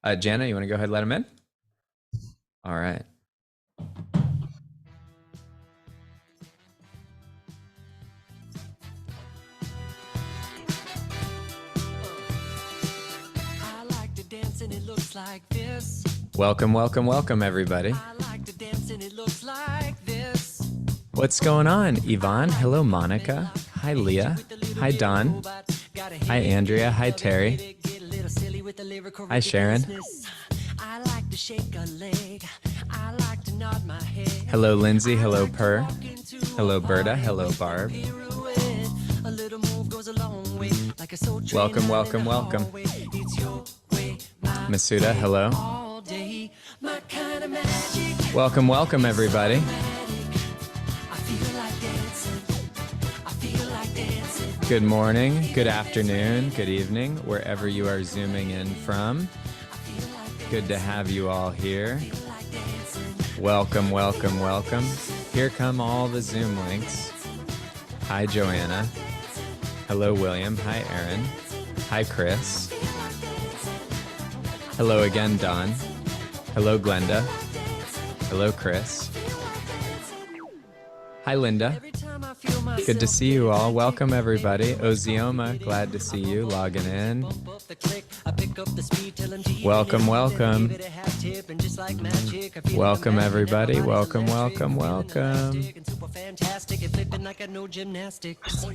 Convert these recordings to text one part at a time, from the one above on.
Jana, you want to go ahead and let him in? All right. I like to dance and it looks like this. Welcome, welcome, welcome, everybody. I like to dance and it looks like this. What's going on, Yvonne? Hello, Monica. Hi, Leah. Hi, Don. Hi, Andrea. Hi, Terry. Hi, Sharon. I like to shake a leg. I like to nod my head. Hello, Lindsay. Hello, Per. Hello, Berta. Hello, Barb. A little move goes a long way. Like a soul train Welcome, in welcome, the welcome. hallway. It's your way, my Masuda, hello. all day. My kind of magic. Welcome, welcome, everybody. I feel like dancing. I feel like dancing. Good morning, good afternoon, good evening, wherever you are zooming in from. Good to have you all here. Welcome, welcome, welcome. Here come all the Zoom links. Hi, Joanna. Hello, William. Hi, Aaron. Hi, Chris. Hello again, Don. Hello, Glenda. Hello, Chris. Hi, Linda. Every time I feel myself Good to see you all. Welcome, everybody. Ozioma, glad to see you logging in. bump up the click, I pick up the speed, tell 'em to eat Welcome, it, welcome. give it a half tip, and just like magic, I feel Welcome, like I'm everybody. everybody's Welcome, electric, welcome, feeling welcome. elastic and super fantastic and flipping like I know gymnastics.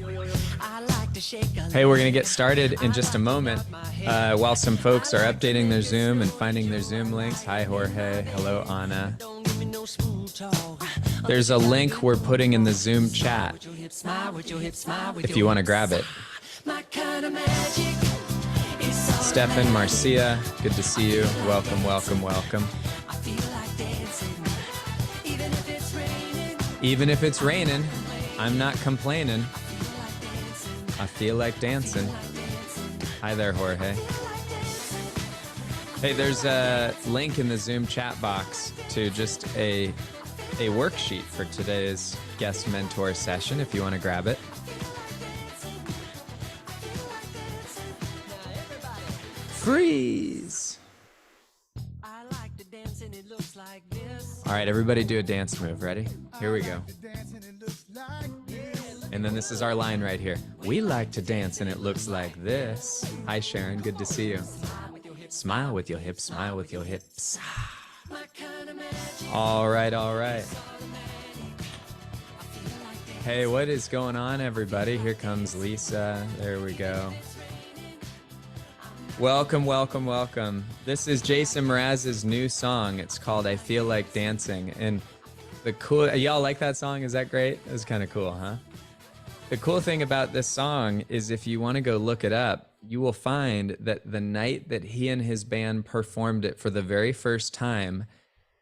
I like to shake a Hey, we're going to get started in just a moment while some folks are updating their Zoom and finding their Zoom links. Hi, Jorge. Hello, Anna. Don't give me no smooth talk. There's a link we're putting in the Zoom chat With your hips, smile with your hips, smile with if your you want to hips. grab it. My kind of magic is all Stefan, Marcia, good to see you. Welcome, welcome, welcome. I feel like dancing, even if it's raining. Even if it's raining, I'm not complaining. I feel like dancing. Hi there, Jorge. Hey, there's a link in the Zoom chat box to just a worksheet for today's guest mentor session if you want to grab it. Freeze. I like to dance and it looks like this. All right, everybody do a dance move. Ready? Here we go. And then this is our line right here. We like to dance and it looks like this. Hi, Sharon. Good to see you. Smile with your hips. Smile with your hips. My kind of magic. All right, all right. Hey, what is going on, everybody? Here comes Lisa. There we go. Welcome, welcome, welcome. This is Jason Mraz's new song. It's called I Feel Like Dancing. And the cool, y'all like that song? Is that great? It was kind of cool, huh? The cool thing about this song is if you want to go look it up, you will find that the night that he and his band performed it for the very first time,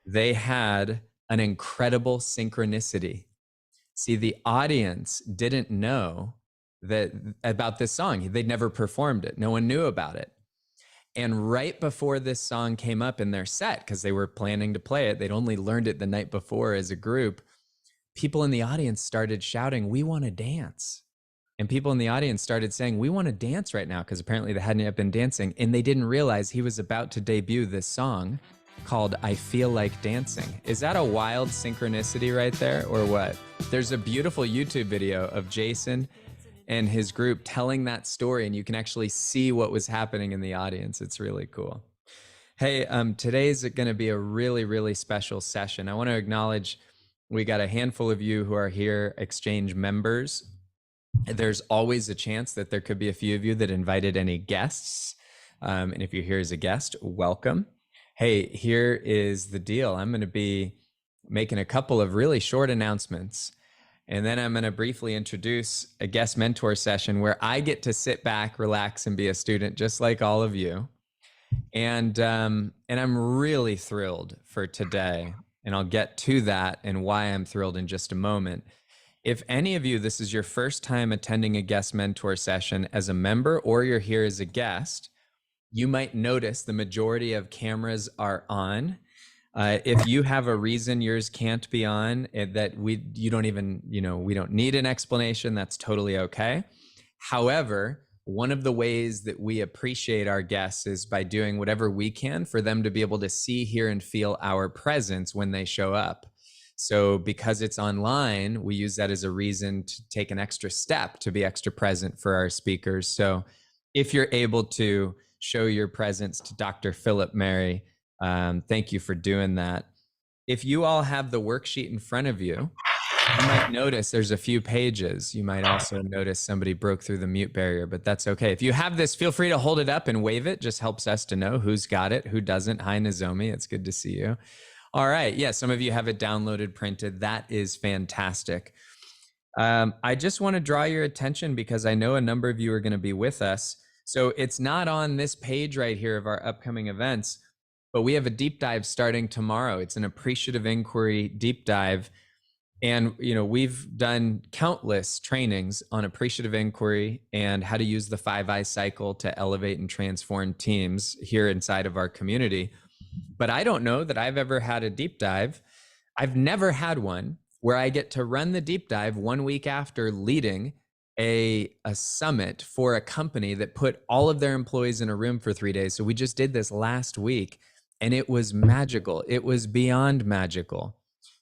they had an incredible synchronicity. See, the audience didn't know that about this song. They'd never performed it. No one knew about it. And right before this song came up in their set, because they were planning to play it, they'd only learned it the night before as a group, people in the audience started shouting, "We want to dance." And people in the audience started saying, "We want to dance right now," because apparently they hadn't yet been dancing. And they didn't realize he was about to debut this song called I Feel Like Dancing. Is that a wild synchronicity right there or what? There's a beautiful YouTube video of Jason and his group telling that story, and you can actually see what was happening in the audience. It's really cool. Hey, today's going to be a really, really special session. I want to acknowledge we got a handful of you who are here, Exchange members. There's always a chance that there could be a few of you that invited any guests. And if you're here as a guest, welcome. Hey, here is the deal. I'm going to be making a couple of really short announcements. And then I'm going to briefly introduce a guest mentor session where I get to sit back, relax, and be a student just like all of you. And I'm really thrilled for today. And I'll get to that and why I'm thrilled in just a moment. If any of you, this is your first time attending a guest mentor session as a member or you're here as a guest, you might notice the majority of cameras are on. If you have a reason yours can't be on, that you don't even, we don't need an explanation, that's totally okay. However, one of the ways that we appreciate our guests is by doing whatever we can for them to be able to see, hear, and feel our presence when they show up. So because it's online, we use that as a reason to take an extra step to be extra present for our speakers. So if you're able to show your presence to Dr. Philip Mary, thank you for doing that. If you all have the worksheet in front of you, you might notice there's a few pages. You might also notice somebody broke through the mute barrier, but that's okay. If you have this, feel free to hold it up and wave it. Just helps us to know who's got it, who doesn't. Hi, Nozomi. It's good to see you. All right. Yeah, some of you have it downloaded, printed. That is fantastic. I just want to draw your attention because I know a number of you are going to be with us. So it's not on this page right here of our upcoming events, but we have a deep dive starting tomorrow. It's an Appreciative Inquiry deep dive. And, you know, we've done countless trainings on Appreciative Inquiry and how to use the 5I cycle to elevate and transform teams here inside of our community. But I don't know that I've ever had a deep dive. I've never had one where I get to run the deep dive 1 week after leading a summit for a company that put all of their employees in a room for 3 days. So we just did this last week and it was magical. It was beyond magical.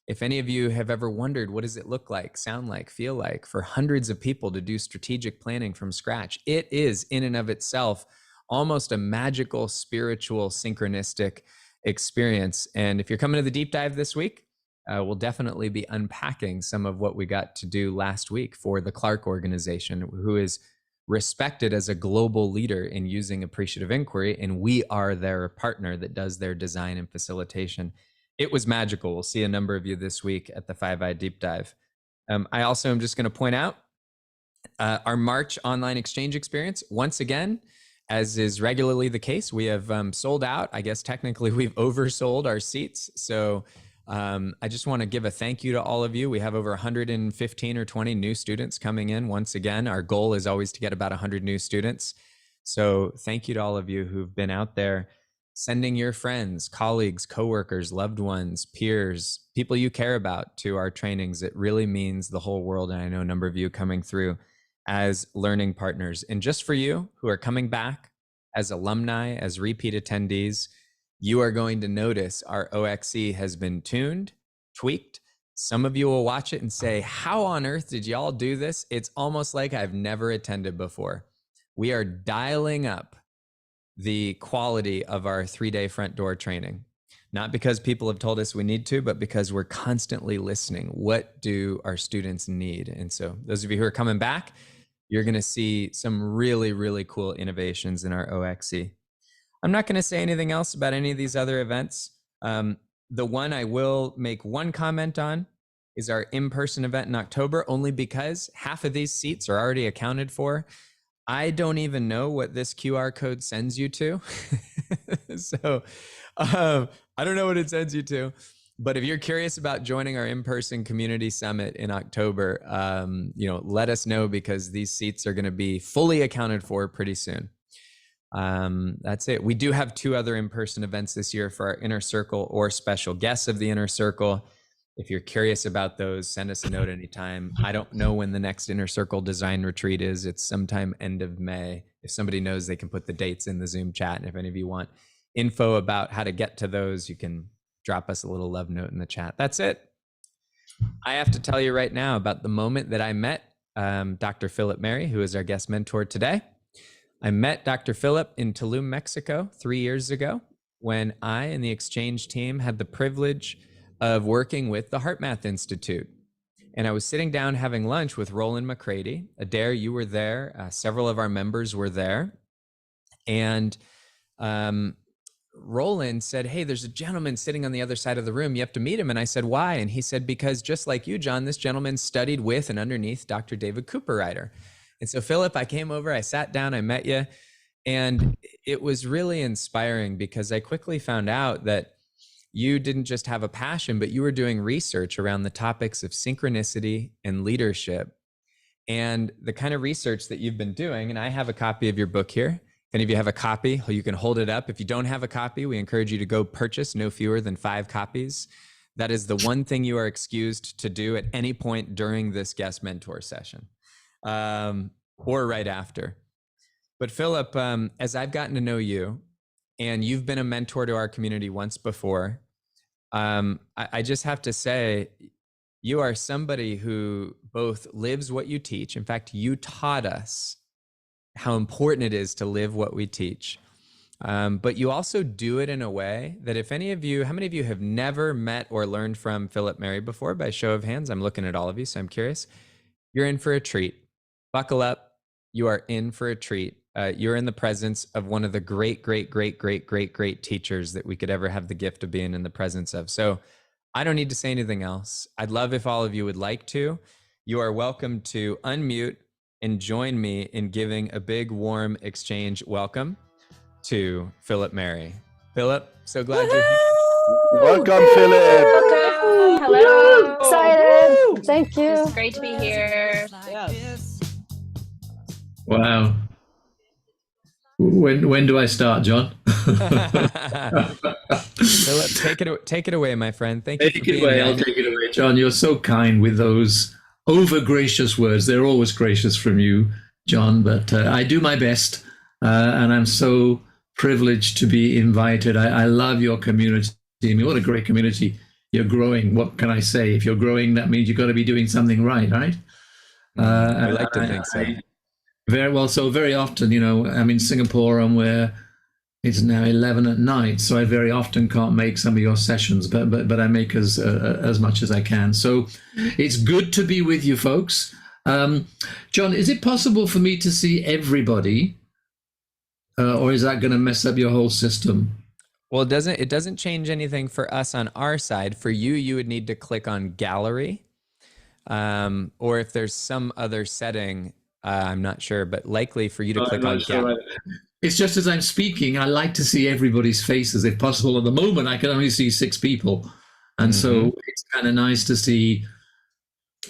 If any of you have ever wondered, what does it look like, sound like, feel like for hundreds of people to do strategic planning from scratch? It is in and of itself almost a magical, spiritual, synchronistic experience. And if you're coming to the deep dive this week, we'll definitely be unpacking some of what we got to do last week for the Clark organization, who is respected as a global leader in using Appreciative Inquiry, and we are their partner that does their design and facilitation. It was magical. We'll see a number of you this week at the 5i Deep Dive. I also am just going to point out our March online exchange experience. Once again, as is regularly the case, we have sold out. I guess technically we've oversold our seats. So I just want to give a thank you to all of you. We have over 115 or 20 new students coming in. Once again, our goal is always to get about 100 new students. So thank you to all of you who've been out there sending your friends, colleagues, coworkers, loved ones, peers, people you care about to our trainings. It really means the whole world. And I know a number of you coming through as learning partners. And just for you who are coming back as alumni, as repeat attendees, you are going to notice our OXE has been tuned, tweaked. Some of you will watch it and say, how on earth did y'all do this? It's almost like I've never attended before. We are dialing up the quality of our 3-day front door training, not because people have told us we need to, but because we're constantly listening. What do our students need? And so those of you who are coming back, you're going to see some really, really cool innovations in our OXE. I'm not going to say anything else about any of these other events. The one I will make one comment on is our in-person event in October, only because half of these seats are already accounted for. I don't even know what this QR code sends you to. So I don't know what it sends you to. But if you're curious about joining our in-person community summit in October, let us know, because these seats are going to be fully accounted for pretty soon. That's it. We do have 2 other in-person events this year for our Inner Circle or special guests of the Inner Circle. If you're curious about those, send us a note anytime. I don't know when the next Inner Circle design retreat is. It's sometime end of May. If somebody knows, they can put the dates in the Zoom chat. And if any of you want info about how to get to those, you can drop us a little love note in the chat. That's it. I have to tell you right now about the moment that I met Dr. Philip Mary, who is our guest mentor today. I met Dr. Philip in Tulum, Mexico 3 years ago, when I and the exchange team had the privilege of working with the HeartMath Institute. And I was sitting down having lunch with Roland McCready. Adair, you were there. Several of our members were there. And Roland said, hey, there's a gentleman sitting on the other side of the room. You have to meet him. And I said, why? And he said, because just like you, John, this gentleman studied with and underneath Dr. David Cooperrider. And so, Philip, I came over, I sat down, I met you. And it was really inspiring, because I quickly found out that you didn't just have a passion, but you were doing research around the topics of synchronicity and leadership, and the kind of research that you've been doing. And I have a copy of your book here. If any of you have a copy, you can hold it up. If you don't have a copy, we encourage you to go purchase no fewer than 5 copies. That is the one thing you are excused to do at any point during this guest mentor session, or right after. But Philip, as I've gotten to know you, and you've been a mentor to our community once before, I just have to say, you are somebody who both lives what you teach. In fact, you taught us how important it is to live what we teach. But you also do it in a way that if any of you, how many of you have never met or learned from Philip Mary before? By show of hands, I'm looking at all of you, so I'm curious. You're in for a treat. Buckle up. You are in for a treat. You're in the presence of one of the great teachers that we could ever have the gift of being in the presence of. So I don't need to say anything else. I'd love if all of you would like to. You are welcome to unmute and join me in giving a big, warm exchange welcome to Philip Mary. Philip, so glad you're here. Welcome, Philip. Welcome. Hello. Excited. Thank you. It's great to be here. Yes. Wow. When do I start, John? Philip, take it away, my friend. Thank you for being here. I'll take it away, John. You're so kind with those over gracious words. They're always gracious from you, John. But I do my best, and I'm so privileged to be invited. I love your community. I mean, what a great community. You're growing. What can I say? If you're growing, that means you've got to be doing something right? I like to think so. Very well. So very often, I'm in Singapore and where it's now 11 at night. So I very often can't make some of your sessions, but I make as much as I can. So it's good to be with you folks. John, is it possible for me to see everybody, or is that going to mess up your whole system? Well, it doesn't change anything for us on our side. For you, you would need to click on gallery, or if there's some other setting. I'm not sure, but likely for you to click on gallery. It's just as I'm speaking, I like to see everybody's faces if possible. At the moment, I can only see 6 people. And so it's kind of nice to see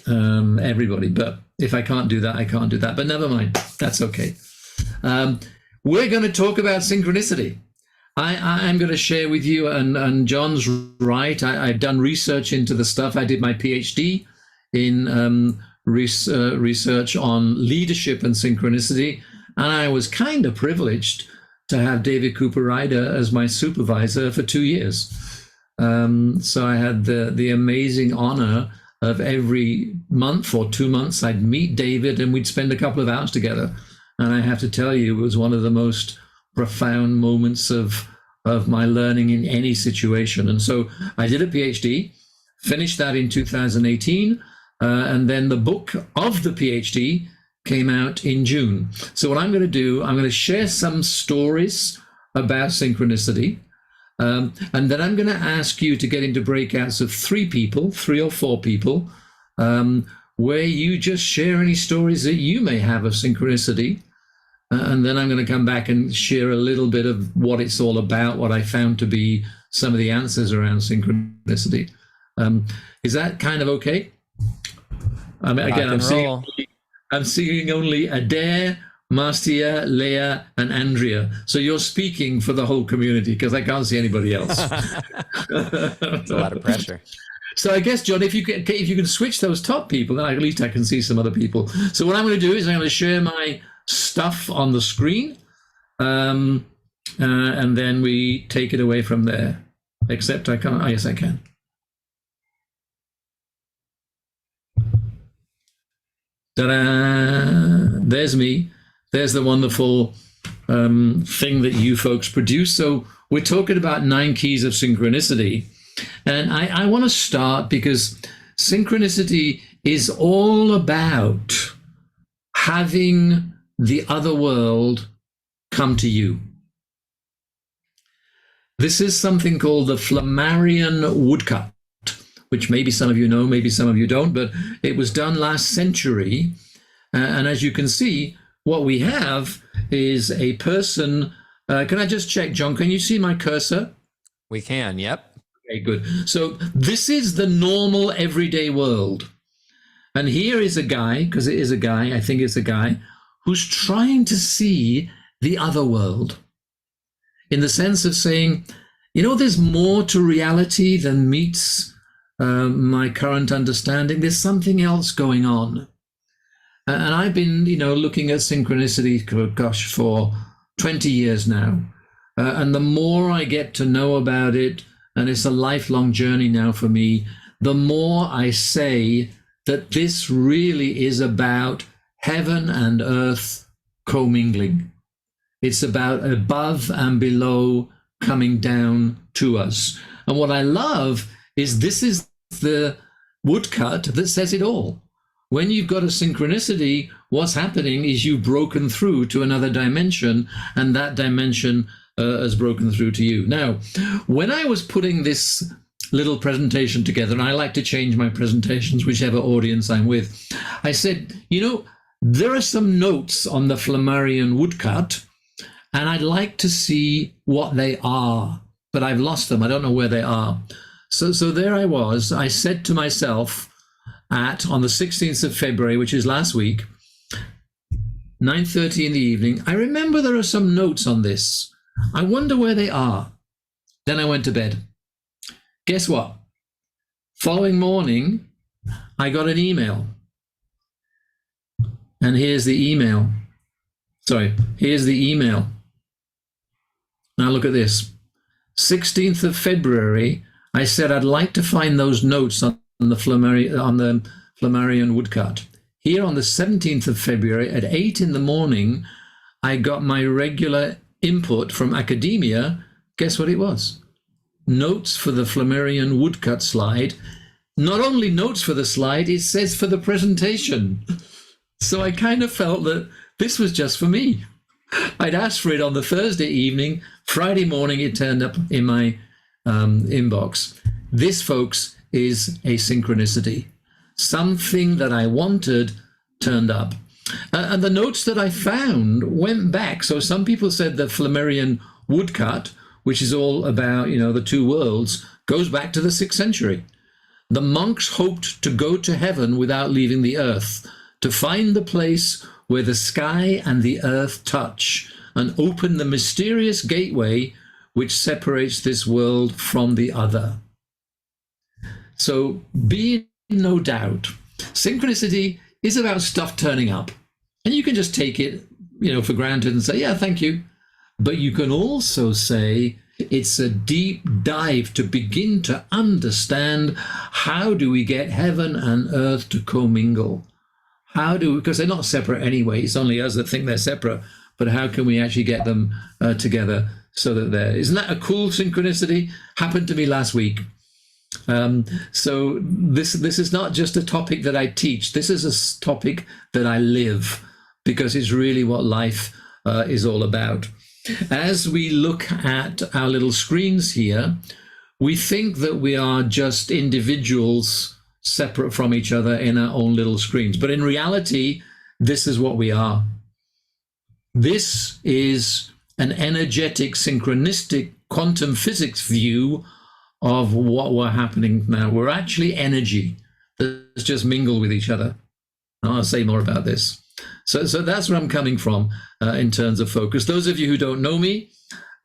everybody. But if I can't do that, I can't do that. But never mind. That's okay. We're going to talk about synchronicity. I'm going to share with you, and John's right. I've done research into the stuff. I did my PhD in research on leadership and synchronicity, and I was kind of privileged to have David Cooper Ryder as my supervisor for 2 years. So I had the amazing honor of every month or 2 months I'd meet David and we'd spend a couple of hours together. And I have to tell you, it was one of the most profound moments of my learning in any situation. And so I did a PhD, finished that in 2018. And then the book of the PhD came out in June. So what I'm going to do, I'm going to share some stories about synchronicity. And then I'm going to ask you to get into breakouts of 3 or 4 people, where you just share any stories that you may have of synchronicity. And then I'm going to come back and share a little bit of what it's all about, what I found to be some of the answers around synchronicity. Is that kind of okay? I mean, again, I'm seeing only Adair, Marcia, Leah, and Andrea. So you're speaking for the whole community because I can't see anybody else. It's a lot of pressure. So I guess, John, if you can switch those top people, then at least I can see some other people. So what I'm going to do is I'm going to share my stuff on the screen, and then we take it away from there. Except I can't. Oh, yes, I can. Ta-da! There's me. There's the wonderful thing that you folks produce. So we're talking about 9 keys of synchronicity. And I want to start because synchronicity is all about having the other world come to you. This is something called the Flammarion woodcut, which maybe some of you know, maybe some of you don't, but it was done last century. And as you can see, what we have is a person. Can I just check, John, can you see my cursor? We can, yep. Okay, good. So this is the normal everyday world. And here is a guy, because it is a guy, I think it's a guy, who's trying to see the other world. In the sense of saying, there's more to reality than meets my current understanding. There's something else going on. And I've been, looking at synchronicity, gosh, for 20 years now. And the more I get to know about it, and it's a lifelong journey now for me, the more I say that this really is about heaven and earth commingling. It's about above and below coming down to us. And what I love is this is the woodcut that says it all. When you've got a synchronicity, what's happening is you've broken through to another dimension, and that dimension has broken through to you. Now, when I was putting this little presentation together, and I like to change my presentations, whichever audience I'm with, I said, there are some notes on the Flammarion woodcut, and I'd like to see what they are, but I've lost them. I don't know where they are. So there I was. I said to myself on the 16th of February, which is last week, 9:30 in the evening, I remember there are some notes on this. I wonder where they are. Then I went to bed. Guess what? Following morning, I got an email. And here's the email. Here's the email. Now look at this. 16th of February, I said I'd like to find those notes on the Flammarion woodcut. Here on the 17th of February at 8 in the morning, I got my regular input from academia. Guess what it was? Notes for the Flammarion woodcut slide. Not only notes for the slide, it says for the presentation. So I kind of felt that this was just for me. I'd asked for it on the Thursday evening. Friday morning, it turned up in my inbox. This, folks, is a synchronicity. Something that I wanted turned up. And the notes that I found went back. So some people said the Flammarion woodcut, which is all about, the two worlds, goes back to the 6th century. The monks hoped to go to heaven without leaving the earth, to find the place where the sky and the earth touch and open the mysterious gateway which separates this world from the other. So be in no doubt, synchronicity is about stuff turning up. And you can just take it, for granted and say, yeah, thank you. But you can also say it's a deep dive to begin to understand, how do we get heaven and earth to commingle? Because they're not separate anyway. It's only us that think they're separate. But how can we actually get them together so that isn't that a cool synchronicity? Happened to me last week. So this is not just a topic that I teach. This is a topic that I live, because it's really what life is all about. As we look at our little screens here, we think that we are just individuals separate from each other in our own little screens. But in reality, this is what we are. This is an energetic, synchronistic, quantum physics view of what we're happening now. We're actually energy that's just mingled with each other. I'll say more about this. So that's where I'm coming from in terms of focus. Those of you who don't know me,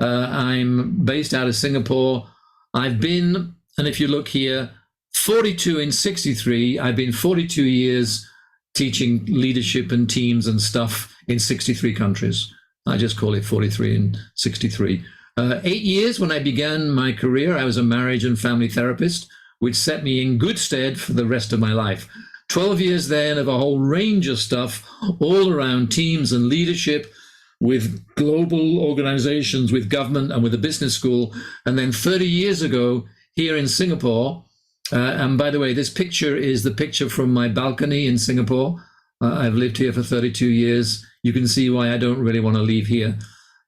I'm based out of Singapore. I've been, and if you look here, 42 in 63. I've been 42 years teaching leadership and teams and stuff in 63 countries. I just call it 43 and 63. 8 years when I began my career, I was a marriage and family therapist, which set me in good stead for the rest of my life. 12 years then of a whole range of stuff all around teams and leadership with global organizations, with government and with the business school. And then 30 years ago here in Singapore, and by the way, this picture is the picture from my balcony in Singapore. I've lived here for 32 years. You can see why I don't really want to leave here.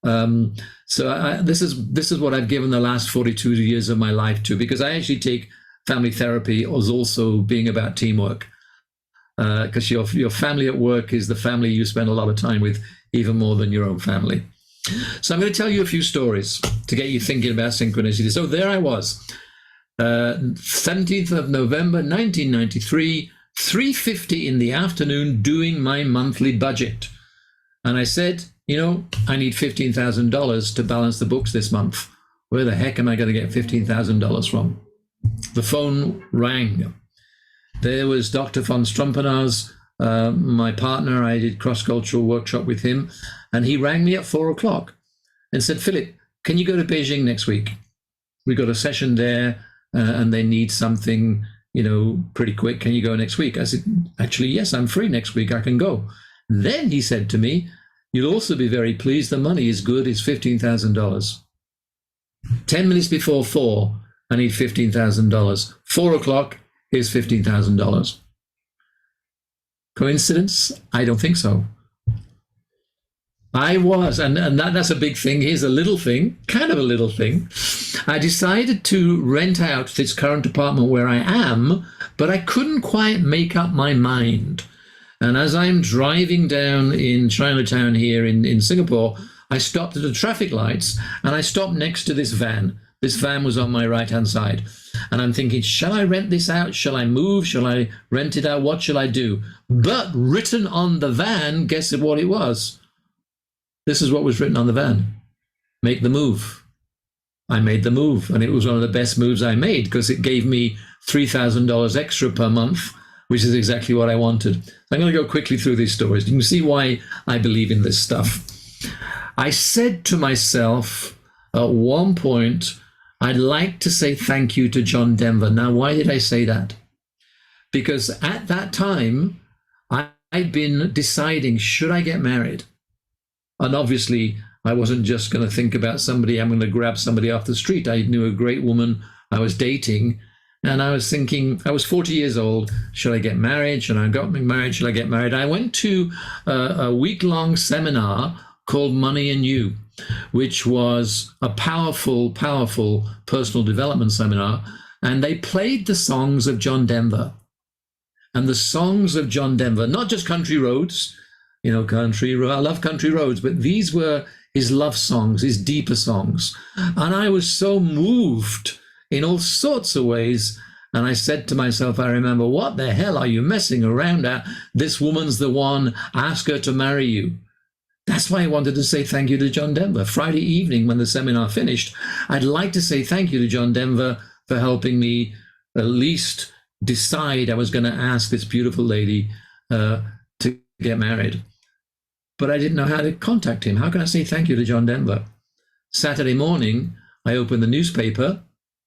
This is what I've given the last 42 years of my life to, because I actually take family therapy as also being about teamwork. Because your family at work is the family you spend a lot of time with, even more than your own family. So I'm going to tell you a few stories to get you thinking about synchronicity. So there I was, 17th of November, 1993, 3:50 in the afternoon, doing my monthly budget. And I said, I need $15,000 to balance the books this month. Where the heck am I going to get $15,000 from? The phone rang. There was Dr. von Strompenaar's my partner, I did cross-cultural workshop with him, and he rang me at 4:00 and said, Philip, can you go to Beijing next week? We got a session there and they need something, pretty quick. Can you go next week? I said, actually, yes, I'm free next week. I can go. Then he said to me, you'll also be very pleased. The money is good. It's $15,000. 10 minutes before 4, I need $15,000. 4:00, here's $15,000. Coincidence? I don't think so. I was, and that's a big thing. Here's a little thing, kind of a little thing. I decided to rent out this current apartment where I am, but I couldn't quite make up my mind. And as I'm driving down in Chinatown here in Singapore, I stopped at the traffic lights and I stopped next to this van. This van was on my right-hand side. And I'm thinking, shall I rent this out? Shall I move? Shall I rent it out? What shall I do? But written on the van, guess what it was? This is what was written on the van. Make the move. I made the move, and it was one of the best moves I made because it gave me $3,000 extra per month, which is exactly what I wanted. I'm going to go quickly through these stories. You can see why I believe in this stuff. I said to myself at one point, I'd like to say thank you to John Denver. Now, why did I say that? Because at that time, I'd been deciding, should I get married? And obviously, I wasn't just going to think about somebody, I'm going to grab somebody off the street. I knew a great woman I was dating, and I was thinking, I was 40 years old, should I get married? Should I get married? Should I get married? I went to a week-long seminar called Money and You, which was a powerful, powerful personal development seminar, and they played the songs of John Denver. And the songs of John Denver, not just country roads, I love country roads, but these were his love songs, his deeper songs. And I was so moved in all sorts of ways. And I said to myself, I remember, what the hell are you messing around at? This woman's the one, ask her to marry you. That's why I wanted to say thank you to John Denver. Friday evening when the seminar finished, I'd like to say thank you to John Denver for helping me at least decide I was going to ask this beautiful lady to get married. But I didn't know how to contact him. How can I say thank you to John Denver? Saturday morning, I opened the newspaper,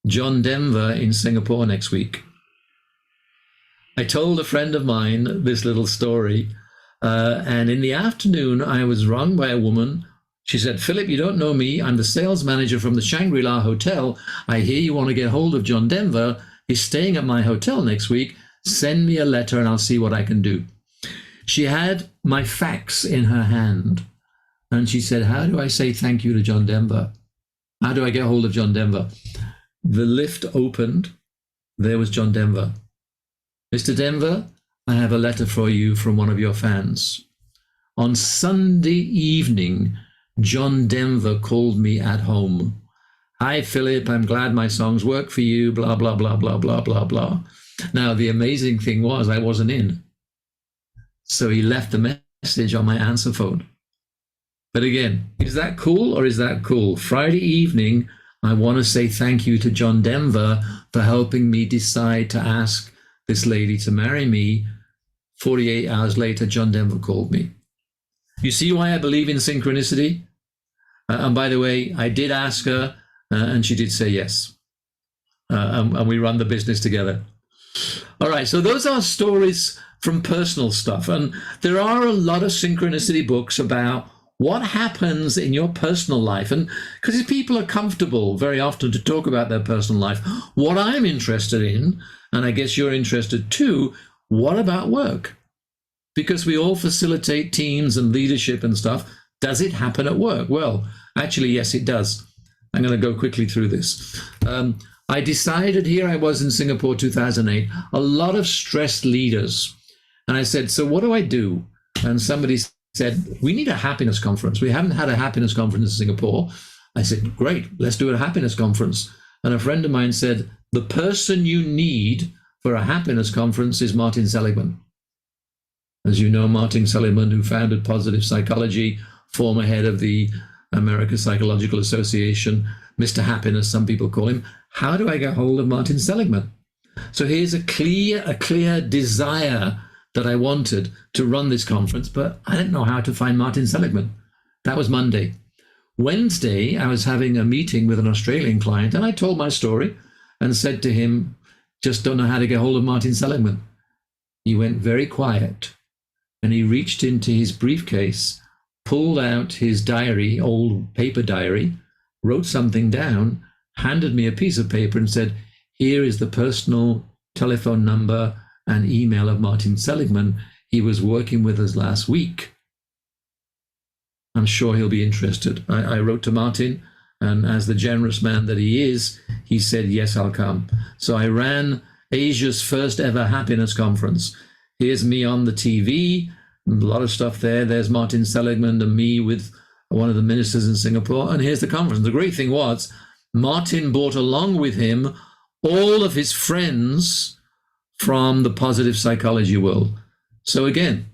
John Denver in Singapore next week. I told a friend of mine this little story, and in the afternoon, I was rung by a woman. She said, Philip, you don't know me. I'm the sales manager from the Shangri-La Hotel. I hear you want to get hold of John Denver. He's staying at my hotel next week. Send me a letter and I'll see what I can do. She had my fax in her hand, and she said, how do I say thank you to John Denver? How do I get hold of John Denver? The lift opened. There was John Denver. Mr. Denver, I have a letter for you from one of your fans. On Sunday evening, John Denver called me at home. Hi, Philip, I'm glad my songs work for you, blah, blah, blah, blah, blah, blah, blah. Now, the amazing thing was I wasn't in. So he left a message on my answer phone. But again, is that cool or is that cool? Friday evening, I want to say thank you to John Denver for helping me decide to ask this lady to marry me. 48 hours later, John Denver called me. You see why I believe in synchronicity? And by the way, I did ask her and she did say yes. And we run the business together. All right, so those are stories from personal stuff. And there are a lot of synchronicity books about what happens in your personal life. And because people are comfortable very often to talk about their personal life, what I'm interested in, and I guess you're interested too, what about work? Because we all facilitate teams and leadership and stuff. Does it happen at work? Well, actually, yes, it does. I'm going to go quickly through this. I decided, here I was in Singapore 2008, a lot of stressed leaders. And I said, so what do I do? And somebody said, we need a happiness conference. We haven't had a happiness conference in Singapore. I said, great, let's do a happiness conference. And a friend of mine said, the person you need for a happiness conference is Martin Seligman. As you know, Martin Seligman, who founded positive psychology, former head of the American Psychological Association, Mr. Happiness, some people call him. How do I get hold of Martin Seligman? So here's a clear desire that I wanted to run this conference, but I didn't know how to find Martin Seligman. That was Monday. Wednesday, I was having a meeting with an Australian client, and I told my story and said to him, just don't know how to get hold of Martin Seligman. He went very quiet, and he reached into his briefcase, pulled out his diary, old paper diary, wrote something down, handed me a piece of paper and said, here is the personal telephone number and email of Martin Seligman. He was working with us last week. I'm sure he'll be interested. I wrote to Martin, and as the generous man that he is, he said, yes, I'll come. So I ran Asia's first ever happiness conference. Here's me on the TV, a lot of stuff there. There's Martin Seligman and me with one of the ministers in Singapore. And here's the conference. The great thing was, Martin brought along with him all of his friends from the positive psychology world. So again,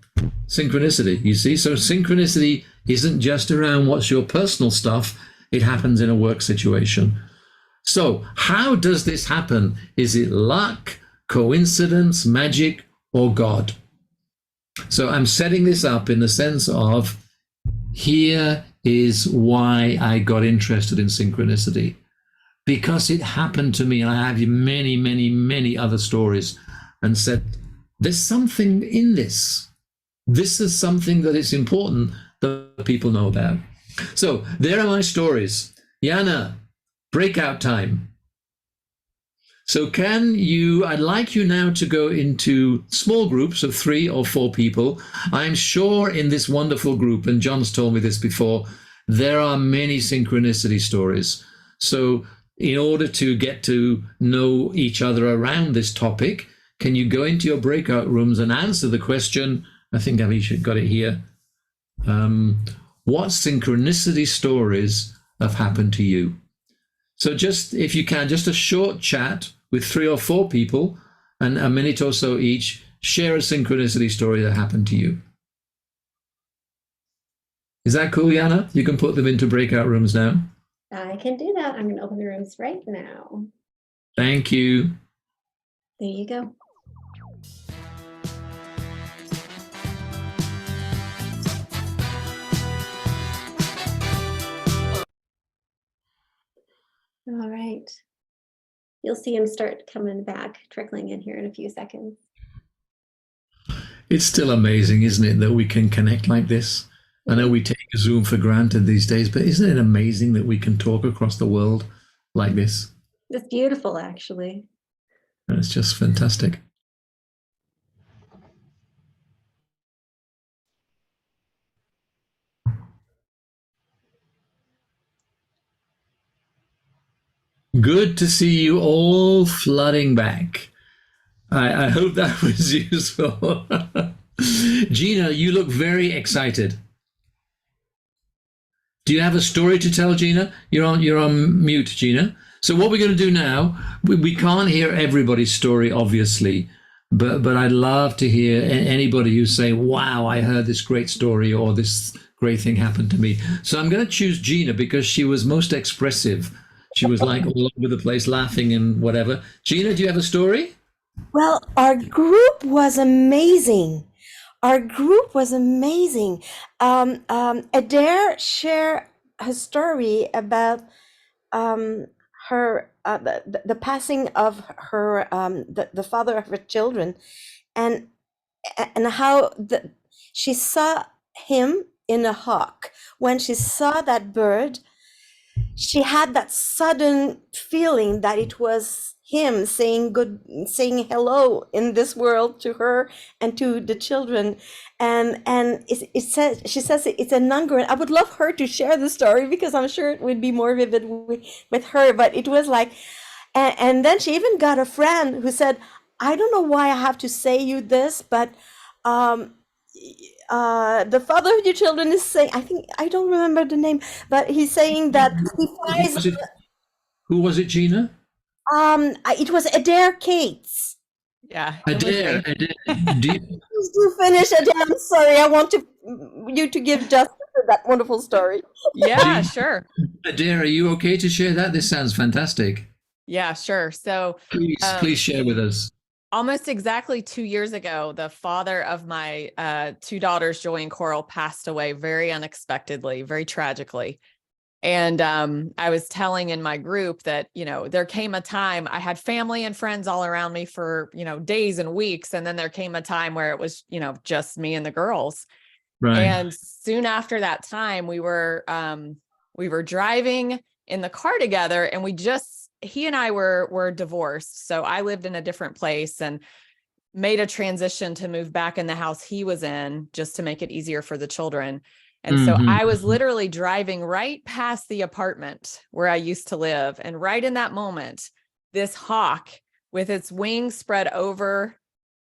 synchronicity, you see? So synchronicity isn't just around what's your personal stuff. It happens in a work situation. So how does this happen? Is it luck, coincidence, magic, or God? So I'm setting this up in the sense of, here is why I got interested in synchronicity. Because it happened to me, and I have many, many, many other stories, and said, there's something in this. This is something that is important that people know about. So there are my stories. Jana, breakout time. So I'd like you now to go into small groups of 3 or 4 people. I'm sure in this wonderful group, and John's told me this before, there are many synchronicity stories. So in order to get to know each other around this topic, can you go into your breakout rooms and answer the question? I think Avisha got it here. What synchronicity stories have happened to you? So just, if you can, just a short chat with 3 or 4 people, and a minute or so each, share a synchronicity story that happened to you. Is that cool, Jana? You can put them into breakout rooms now. I can do that. I'm going to open the rooms right now. Thank you. There you go. All right. You'll see him start coming back, trickling in here in a few seconds. It's still amazing, isn't it, that we can connect like this? I know we take Zoom for granted these days, but isn't it amazing that we can talk across the world like this? It's beautiful, actually. And it's just fantastic. Good to see you all flooding back. I hope that was useful. Gina, you look very excited. Do you have a story to tell, Gina? You're on mute, Gina. So what we're going to do now, we can't hear everybody's story, obviously, but I'd love to hear anybody who say, wow, I heard this great story, or this great thing happened to me. So I'm going to choose Gina because she was most expressive. She was like all over the place laughing and whatever. Gina, do you have a story? Well, our group was amazing. Our group was amazing. Adair shared her story about her the passing of her the father of her children, and how she saw him in a hawk. When she saw that bird, she had that sudden feeling that it was him saying hello in this world to her and to the children, and it says, she says it's a Nungaran. I would love her to share the story because I'm sure it would be more vivid with her. But it was like, and then she even got a friend who said, I don't know why I have to say you this, but the father of your children is saying, I don't remember the name, but he's saying that he finds. Who was it, Gina? It was Adair Cates. Yeah. Adair. Please do finish, Adair. I'm sorry. I want you to give justice to that wonderful story. Yeah, sure. Adair, are you okay to share that? This sounds fantastic. Yeah, sure. So Please share with us. Almost exactly 2 years ago, the father of my two daughters, Joy and Coral, passed away very unexpectedly, very tragically. And I was telling in my group that, there came a time I had family and friends all around me for, days and weeks. And then there came a time where it was, just me and the girls. Right. And soon after that time, we were driving in the car together, and he and I were divorced. So I lived in a different place and made a transition to move back in the house he was in, just to make it easier for the children. And so I was literally driving right past the apartment where I used to live. And right in that moment, this hawk with its wings spread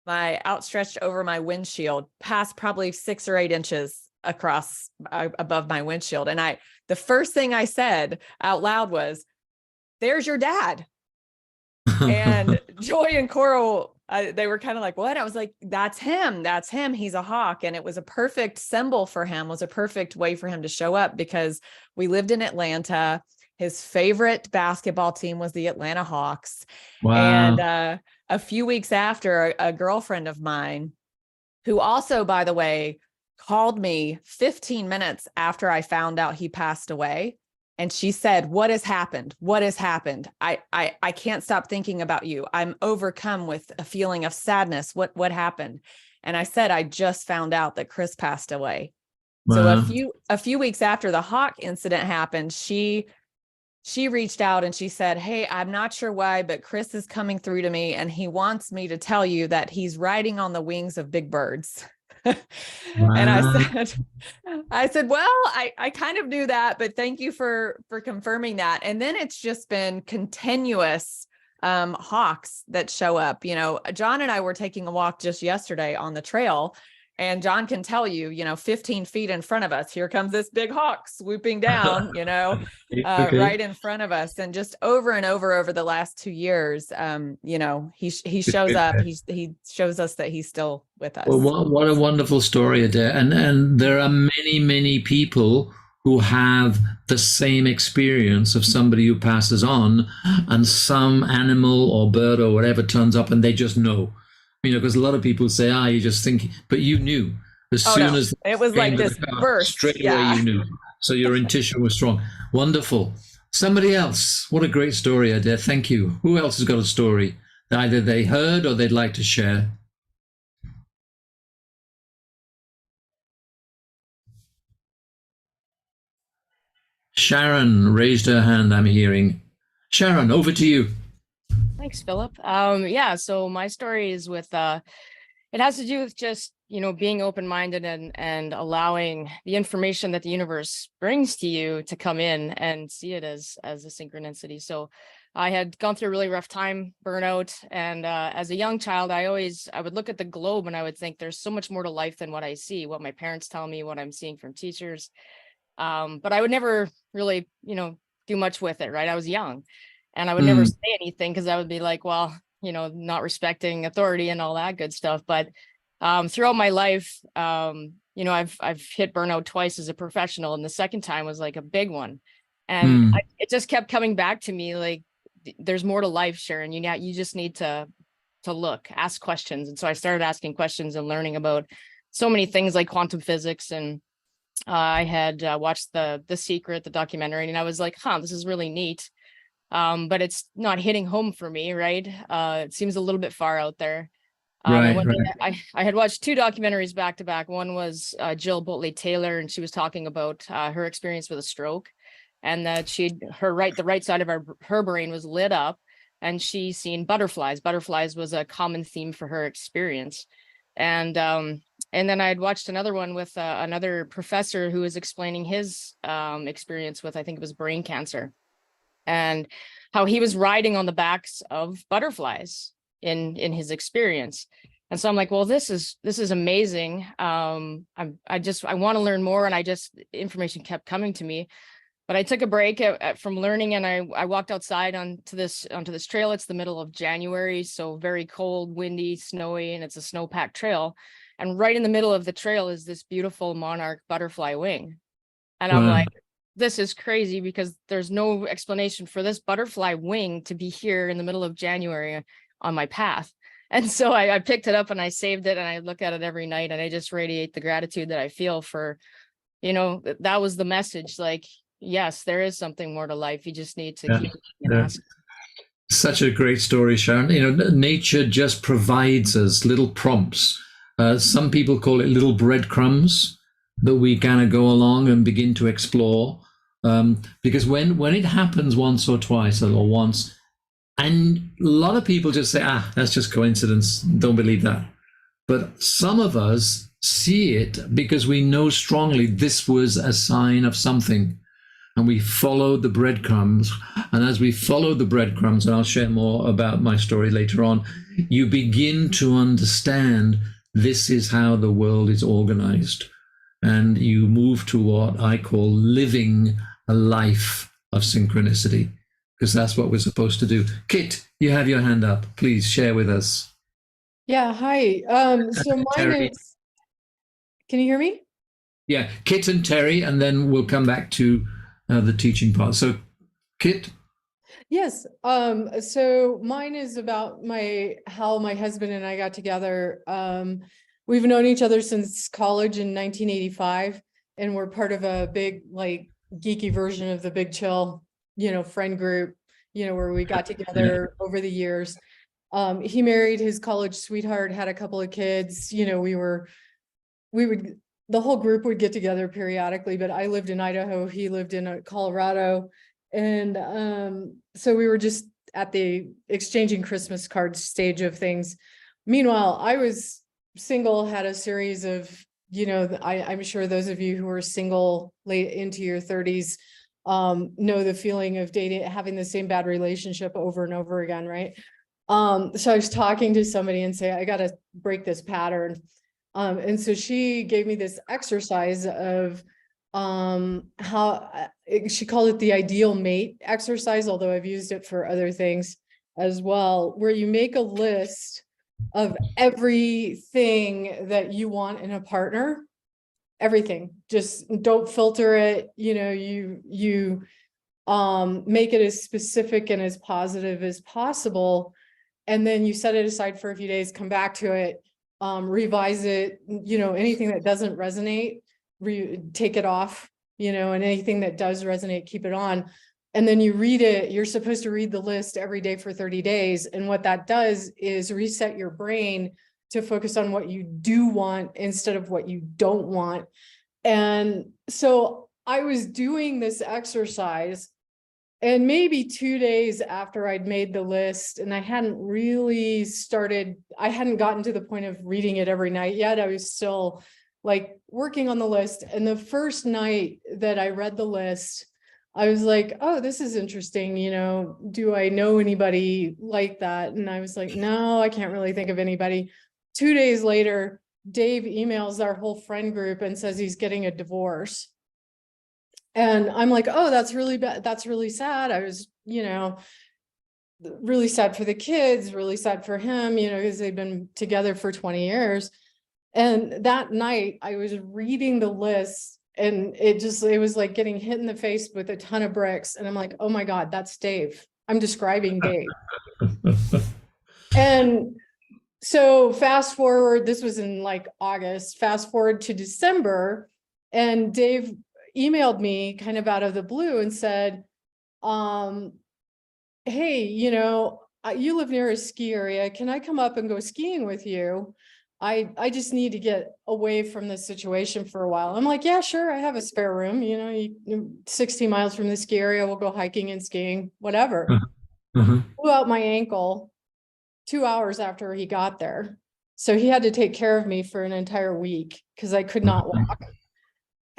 outstretched over my windshield, passed probably 6 or 8 inches across above my windshield. And the first thing I said out loud was, "There's your dad." And Joy and Coral, they were kind of like, "What?" I was like, "That's him. That's him. He's a hawk." And it was a perfect symbol for him, was a perfect way for him to show up, because we lived in Atlanta. His favorite basketball team was the Atlanta Hawks. Wow. And a few weeks after, a girlfriend of mine, who also, by the way, called me 15 minutes after I found out he passed away. And she said, "What has happened? What has happened? I can't stop thinking about you. I'm overcome with a feeling of sadness. What happened?" And I said, "I just found out that Chris passed away." Wow. So a few weeks after the hawk incident happened, she reached out and she said, "Hey, I'm not sure why, but Chris is coming through to me, and he wants me to tell you that he's riding on the wings of big birds." And I said, "Well, I kind of knew that, but thank you for confirming that." And then it's just been continuous hawks that show up. John and I were taking a walk just yesterday on the trail, and John can tell you, 15 feet in front of us, here comes this big hawk swooping down, Okay. right in front of us. And just over and over the last 2 years, he shows up. He shows us that he's still with us. Well, what a wonderful story, Adair. And there are many, many people who have the same experience of somebody who passes on, and some animal or bird or whatever turns up and they just know. Because a lot of people say, you just think, but you knew as soon as it was like this burst. Straight away you knew. So your intuition was strong. Wonderful. Somebody else. What a great story, Adair. Thank you. Who else has got a story that either they heard or they'd like to share? Sharon raised her hand, I'm hearing. Sharon, over to you. Thanks, Philip. So my story is with, it has to do with just, being open-minded and allowing the information that the universe brings to you to come in and see it as a synchronicity. So I had gone through a really rough time, burnout. And as a young child, I would look at the globe and I would think there's so much more to life than what I see, what my parents tell me, what I'm seeing from teachers. But I would never really, do much with it, right? I was young. And I would never say anything because I would be like, well, not respecting authority and all that good stuff. But throughout my life, I've hit burnout twice as a professional. And the second time was like a big one. And it just kept coming back to me like, there's more to life, Sharon. You just need to look, ask questions. And so I started asking questions and learning about so many things like quantum physics. And I had watched the Secret, the documentary, and I was like, this is really neat. But it's not hitting home for me, right? It seems a little bit far out there. Right. I had watched 2 documentaries back to back. One was Jill Boatley Taylor, and she was talking about her experience with a stroke, and that the right side of her brain was lit up, and she seen butterflies. Butterflies was a common theme for her experience. And then I had watched another one with another professor who was explaining his experience with, I think it was brain cancer, and how he was riding on the backs of butterflies in his experience. And so I'm like, well, this is amazing. I want to learn more. And information kept coming to me, but I took a break from learning, and I walked outside onto this trail. It's the middle of January, so very cold, windy, snowy, and it's a snow-packed trail. And right in the middle of the trail is this beautiful monarch butterfly wing. And I'm like, this is crazy, because there's no explanation for this butterfly wing to be here in the middle of January on my path. And so I picked it up and I saved it and I look at it every night and I just radiate the gratitude that I feel for, that was the message. Like, yes, there is something more to life. You just need to keep and ask. Such a great story, Sharon. Nature just provides us little prompts. Some people call it little breadcrumbs that we kind of go along and begin to explore. Because when it happens once or twice or once, and a lot of people just say, that's just coincidence. Don't believe that. But some of us see it because we know strongly this was a sign of something. And we follow the breadcrumbs. And as we follow the breadcrumbs, and I'll share more about my story later on, you begin to understand this is how the world is organized. And you move to what I call living a life of synchronicity, because that's what we're supposed to do. Kit, you have your hand up. Please share with us. Yeah, hi. So mine Terry. is, can you hear me? Yeah, Kit and Terry, and then we'll come back to the teaching part. So, Kit? Yes. So mine is about how my husband and I got together. We've known each other since college in 1985, and we're part of a big, like, geeky version of the Big Chill, friend group, where we got together over the years. He married his college sweetheart, had a couple of kids. The whole group would get together periodically, but I lived in Idaho, he lived in Colorado. And so we were just at the exchanging Christmas cards stage of things. Meanwhile, I was single, had a series of, I'm sure those of you who are single late into your 30s know the feeling of dating, having the same bad relationship over and over again, right? So I was talking to somebody and say, I got to break this pattern. And so she gave me this exercise of how she called it the ideal mate exercise, although I've used it for other things as well, where you make a list of everything that you want in a partner, everything. Just don't filter it. You make it as specific and as positive as possible. And then you set it aside for a few days, come back to it, revise it, anything that doesn't resonate, take it off, and anything that does resonate, keep it on. And then you read it. You're supposed to read the list every day for 30 days. And what that does is reset your brain to focus on what you do want instead of what you don't want. And so I was doing this exercise, and maybe 2 days after I'd made the list, and I hadn't gotten to the point of reading it every night yet. I was still like working on the list. And the first night that I read the list, I was like, oh, this is interesting. Do I know anybody like that? And I was like, no, I can't really think of anybody. 2 days later, Dave emails our whole friend group and says he's getting a divorce. And I'm like, oh, that's really bad. That's really sad. I was, really sad for the kids, really sad for him, because they've been together for 20 years. And that night I was reading the list, and it was like getting hit in the face with a ton of bricks. And I'm like, oh my God, that's Dave. I'm describing Dave. And so fast forward, this was in like August, fast forward to December, and Dave emailed me kind of out of the blue and said, hey, you live near a ski area. Can I come up and go skiing with you? I just need to get away from this situation for a while. I'm like, yeah, sure. I have a spare room, 60 miles from the ski area. We'll go hiking and skiing, whatever. Blew out my ankle 2 hours after he got there. So he had to take care of me for an entire week because I could not walk.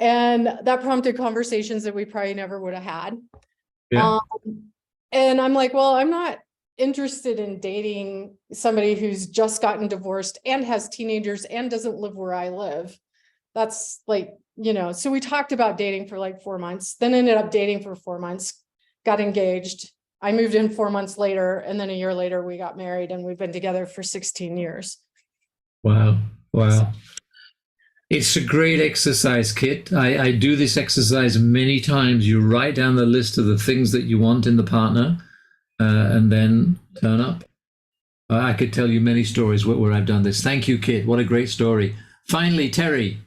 And that prompted conversations that we probably never would have had. Yeah. And I'm like, well, I'm not interested in dating somebody who's just gotten divorced and has teenagers and doesn't live where I live. That's like, so we talked about dating for like 4 months, then ended up dating for 4 months, got engaged. I moved in 4 months later, and then a year later we got married, and we've been together for 16 years. Wow. It's a great exercise, Kit. I do this exercise many times. You write down the list of the things that you want in the partner, and then turn up. I could tell you many stories where I've done this. Thank you, Kit. What a great story. Finally, Terry.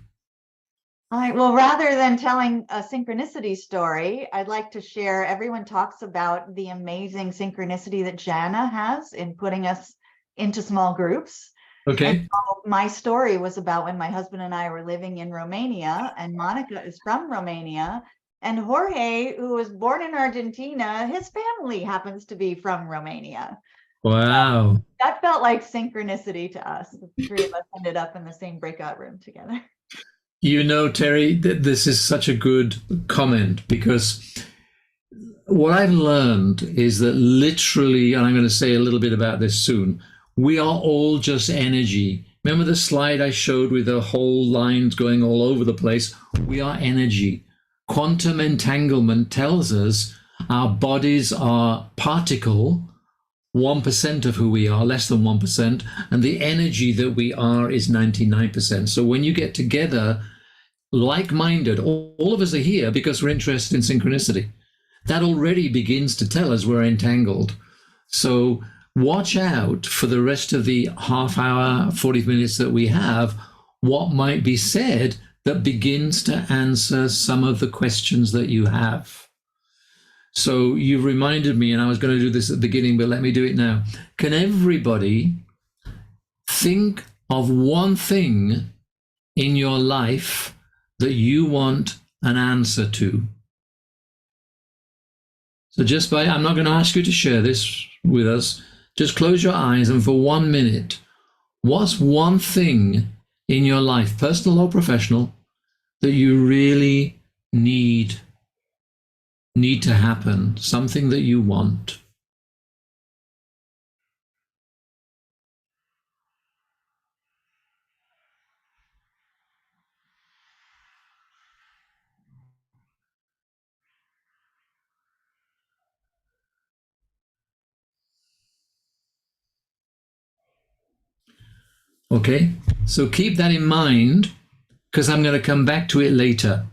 All right. Well, rather than telling a synchronicity story, I'd like to share. Everyone talks about the amazing synchronicity that Jana has in putting us into small groups. Okay. And so my story was about when my husband and I were living in Romania, and Monica is from Romania. And Jorge, who was born in Argentina, his family happens to be from Romania. Wow. So that felt like synchronicity to us. The three of us ended up in the same breakout room together. You know, Terry, this is such a good comment, because what I've learned is that literally, and I'm going to say a little bit about this soon, we are all just energy. Remember the slide I showed with the whole lines going all over the place? We are energy. Quantum entanglement tells us our bodies are particle, 1% of who we are, less than 1%, and the energy that we are is 99%. So when you get together, like-minded, all of us are here because we're interested in synchronicity. That already begins to tell us we're entangled. So watch out for the rest of the half hour, 40 minutes that we have, what might be said that begins to answer some of the questions that you have. So you've reminded me, and I was going to do this at the beginning, but let me do it now. Can everybody think of one thing in your life that you want an answer to? So just by, I'm not going to ask you to share this with us. Just close your eyes, and for 1 minute, what's one thing in your life, personal or professional, that you really need to happen, something that you want? Okay, so keep that in mind, because I'm going to come back to it later.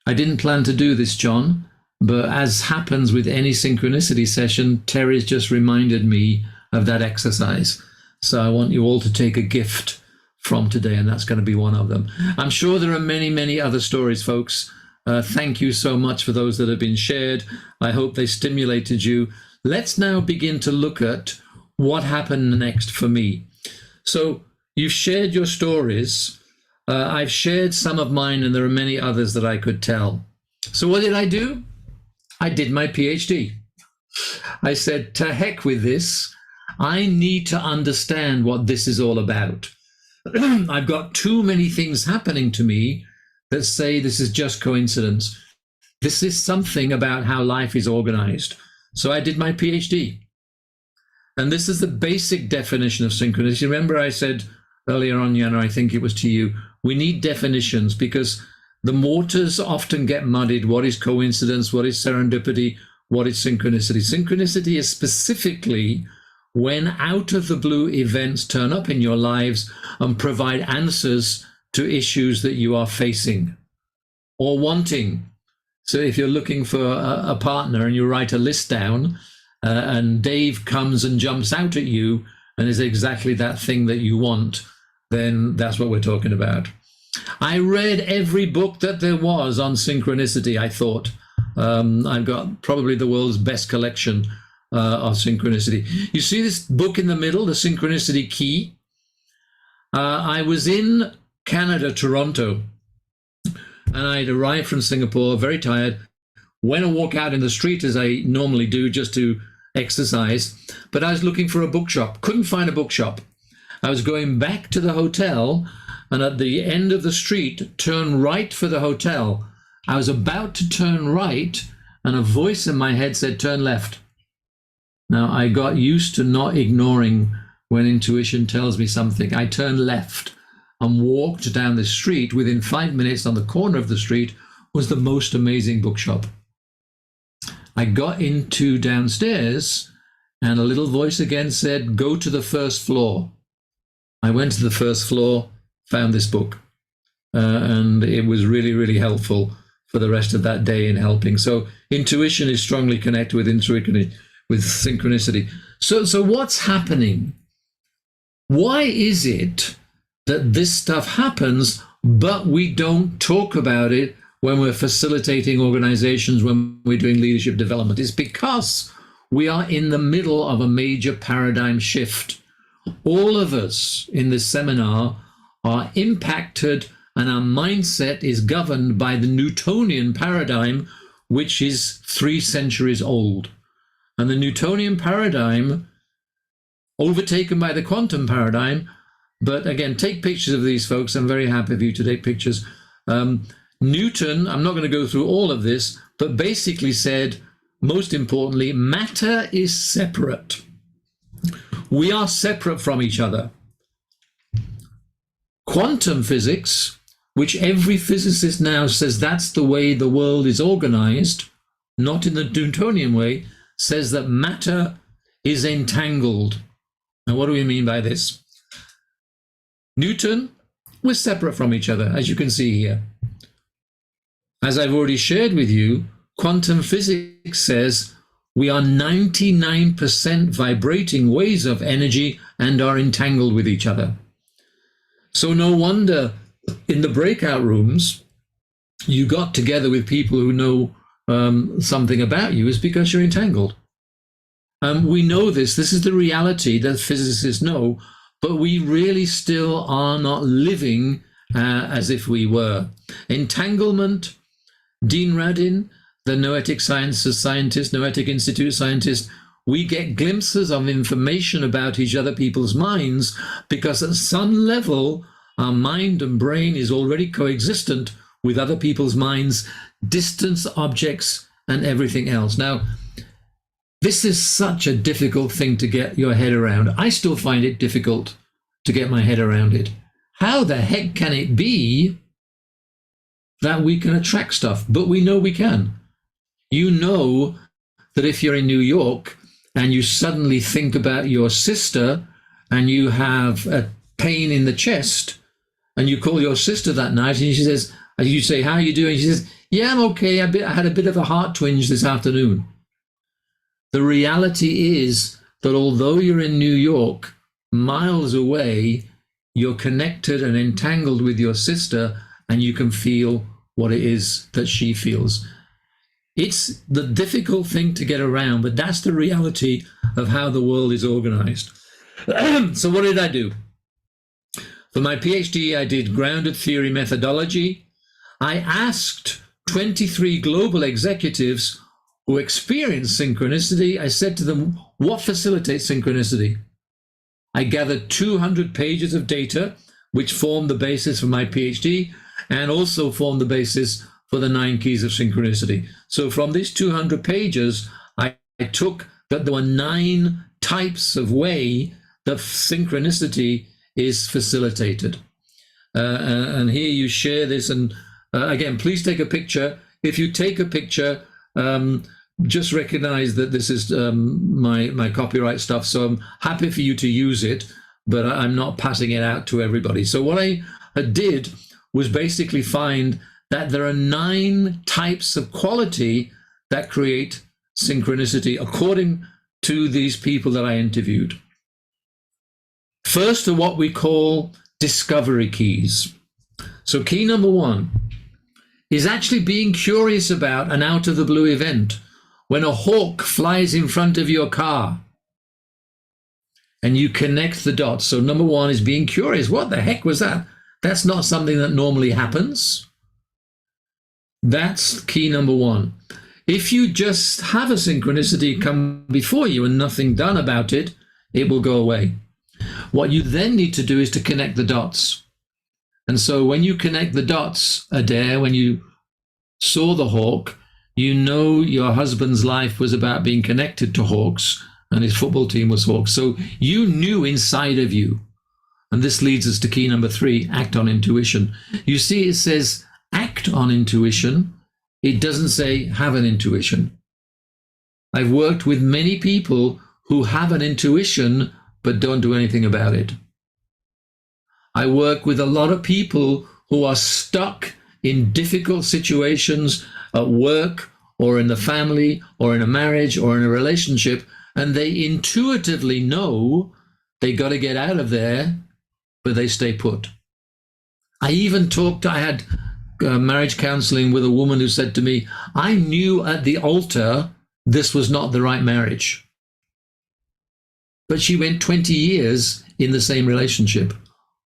I didn't plan to do this, John, but as happens with any synchronicity session, Terry's just reminded me of that exercise. So I want you all to take a gift from today, and that's going to be one of them. I'm sure there are many, many other stories, folks. Thank you so much for those that have been shared. I hope they stimulated you. Let's now begin to look at what happened next for me. So you've shared your stories. I've shared some of mine, and there are many others that I could tell. So what did I do? I did my PhD. I said, to heck with this. I need to understand what this is all about. I've got too many things happening to me that say this is just coincidence. This is something about how life is organized. So I did my PhD. And this is the basic definition of synchronicity. Remember I said earlier on, Jana, I think it was to you, we need definitions, because the waters often get muddied. What is coincidence? What is serendipity? What is synchronicity? Synchronicity is specifically when out of the blue events turn up in your lives and provide answers to issues that you are facing or wanting. So if you're looking for a partner and you write a list down, and Dave comes and jumps out at you and is exactly that thing that you want, then that's what we're talking about. I read every book that there was on synchronicity, I thought. I've got probably the world's best collection of synchronicity. You see this book in the middle, The Synchronicity Key? I was in Canada, Toronto, and I'd arrived from Singapore, very tired, went a walk out in the street as I normally do just to exercise, but I was looking for a bookshop, couldn't find a bookshop. I was going back to the hotel, and at the end of the street, turn right for the hotel. I was about to turn right, and a voice in my head said, turn left. Now, I got used to not ignoring when intuition tells me something. I turned left and walked down the street. Within 5 minutes, on the corner of the street was the most amazing bookshop. I got into downstairs, and a little voice again said, go to the first floor. I went to the first floor, found this book, and it was really, really helpful for the rest of that day in helping. So intuition is strongly connected with synchronicity. So what's happening? why is it that this stuff happens, but we don't talk about it when we're facilitating organizations, when we're doing leadership development? It's because we are in the middle of a major paradigm shift. All of us in this seminar are impacted, and our mindset is governed by the Newtonian paradigm, which is 3 centuries old. And the Newtonian paradigm, overtaken by the quantum paradigm, but again, take pictures of these folks. I'm very happy for you to take pictures. Newton, I'm not going to go through all of this, but basically said, most importantly, matter is separate. We are separate from each other. Quantum physics, which every physicist now says that's the way the world is organized, not in the Newtonian way, says that matter is entangled. Now, what do we mean by this? Newton, we're separate from each other, as you can see here. As I've already shared with you, quantum physics says we are 99% vibrating waves of energy and are entangled with each other. So no wonder in the breakout rooms, you got together with people who know something about you, is because you're entangled. We know this. This is the reality that physicists know, but we really still are not living as if we were. Entanglement, Dean Radin, the Noetic Sciences scientist, Noetic Institute scientist, we get glimpses of information about each other people's minds because at some level, our mind and brain is already coexistent with other people's minds, distance, objects, and everything else. Now, this is such a difficult thing to get your head around. I still find it difficult to get my head around it. How the heck can it be that we can attract stuff? But we know we can. You know that if you're in New York and you suddenly think about your sister and you have a pain in the chest and you call your sister that night and she says, you say, how are you doing? She says, yeah, I'm okay. I had a bit of a heart twinge this afternoon. The reality is that although you're in New York, miles away, you're connected and entangled with your sister and you can feel what it is that she feels. It's the difficult thing to get around, but that's the reality of how the world is organized. So what did I do? For my PhD, I did grounded theory methodology. I asked 23 global executives who experienced synchronicity. I said to them, what facilitates synchronicity? I gathered 200 pages of data, which formed the basis for my PhD and also formed the basis for the 9 keys of synchronicity. So from these 200 pages, I took that there were 9 types of way that synchronicity is facilitated. And here you share this. And again, please take a picture. If you take a picture, just recognize that this is my copyright stuff. So I'm happy for you to use it, but I'm not passing it out to everybody. So what I did was basically find that there are 9 types of quality that create synchronicity according to these people that I interviewed. First are what we call discovery keys. So key number 1 is actually being curious about an out of the blue event. When a hawk flies in front of your car and you connect the dots. So number 1 is being curious. What the heck was that? That's not something that normally happens. That's key number 1. If you just have a synchronicity come before you and nothing done about it, it will go away. What you then need to do is to connect the dots. And so when you connect the dots, Adair, when you saw the hawk, you know your husband's life was about being connected to hawks and his football team was hawks. So you knew inside of you. And this leads us to key number 3, act on intuition. You see, it says act on intuition. It doesn't say have an intuition. I've worked with many people who have an intuition but don't do anything about it. I work with a lot of people who are stuck in difficult situations at work or in the family or in a marriage or in a relationship, and they intuitively know They got to get out of there, but they stay put. I had marriage counseling with a woman who said to me, I knew at the altar this was not the right marriage. But she went 20 years in the same relationship,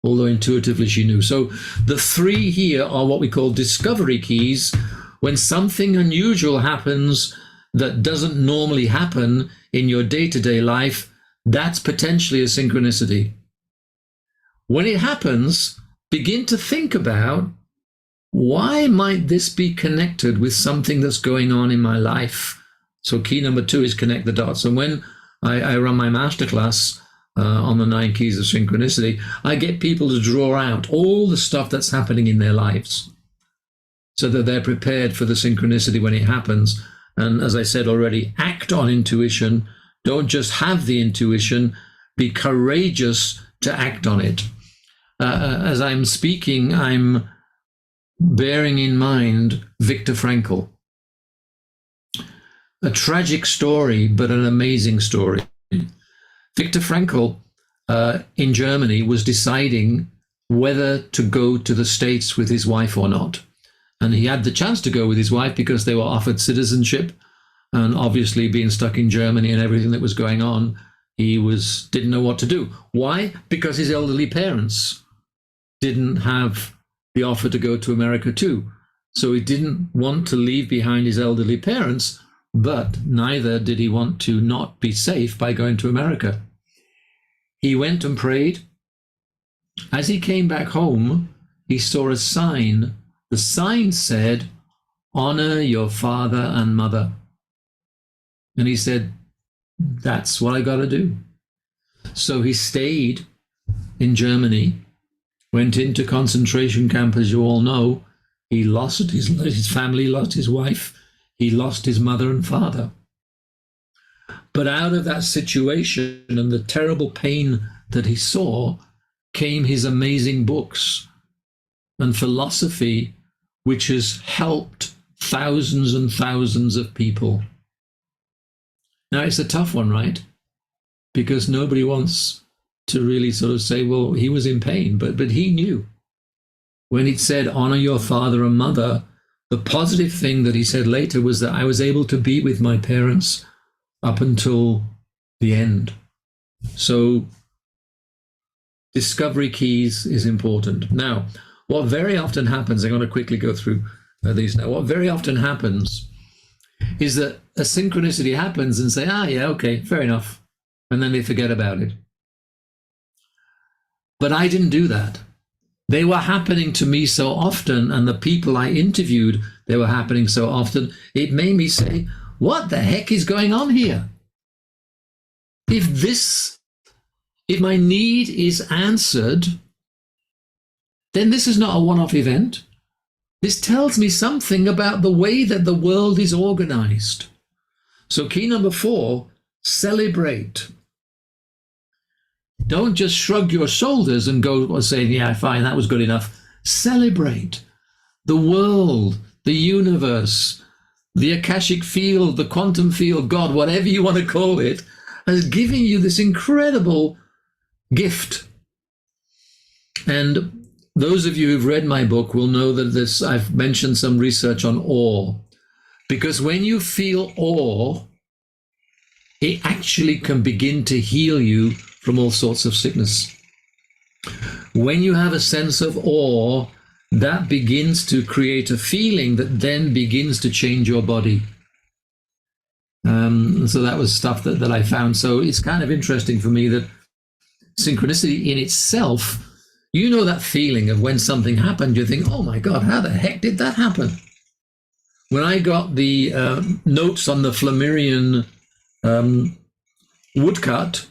although intuitively she knew. So the three here are what we call discovery keys. When something unusual happens that doesn't normally happen in your day-to-day life, that's potentially a synchronicity. When it happens, begin to think about, why might this be connected with something that's going on in my life? So key number 2 is connect the dots. And when I run my masterclass on the 9 keys of synchronicity, I get people to draw out all the stuff that's happening in their lives so that they're prepared for the synchronicity when it happens. And as I said already, act on intuition. Don't just have the intuition, be courageous to act on it. As I'm speaking, I'm bearing in mind Viktor Frankl. A tragic story, but an amazing story. Viktor Frankl in Germany was deciding whether to go to the States with his wife or not. And he had the chance to go with his wife because they were offered citizenship. And obviously being stuck in Germany and everything that was going on, he didn't know what to do. Why? Because his elderly parents didn't have the offer to go to America too. So he didn't want to leave behind his elderly parents, but neither did he want to not be safe by going to America. He went and prayed. As he came back home, he saw a sign. The sign said, "Honor your father and mother." And he said, that's what I got to do. So he stayed in Germany, went into concentration camp, as you all know. He lost his family, lost his wife. He lost his mother and father. But out of that situation and the terrible pain that he saw came his amazing books and philosophy, which has helped thousands and thousands of people. Now, it's a tough one, right? Because nobody wants to really sort of say, well, he was in pain, but he knew. When it said, honor your father and mother, the positive thing that he said later was that I was able to be with my parents up until the end. So discovery keys is important. Now, what very often happens, I'm going to quickly go through these now. What very often happens is that a synchronicity happens and say, yeah, okay, fair enough. And then they forget about it. But I didn't do that. They were happening to me so often, and the people I interviewed, they were happening so often, it made me say, what the heck is going on here? If my need is answered, then this is not a one-off event. This tells me something about the way that the world is organized. So key number 4, celebrate. Don't just shrug your shoulders and go saying, yeah, fine, that was good enough. Celebrate. The world, the universe, the Akashic field, the quantum field, God, whatever you want to call it, has given you this incredible gift. And those of you who've read my book will know that I've mentioned some research on awe. Because when you feel awe, it actually can begin to heal you from all sorts of sickness. When you have a sense of awe, that begins to create a feeling that then begins to change your body. So that was stuff that I found. So it's kind of interesting for me that synchronicity in itself, you know that feeling of when something happened, you think, oh my God, how the heck did that happen? When I got the notes on the Flammarion woodcut,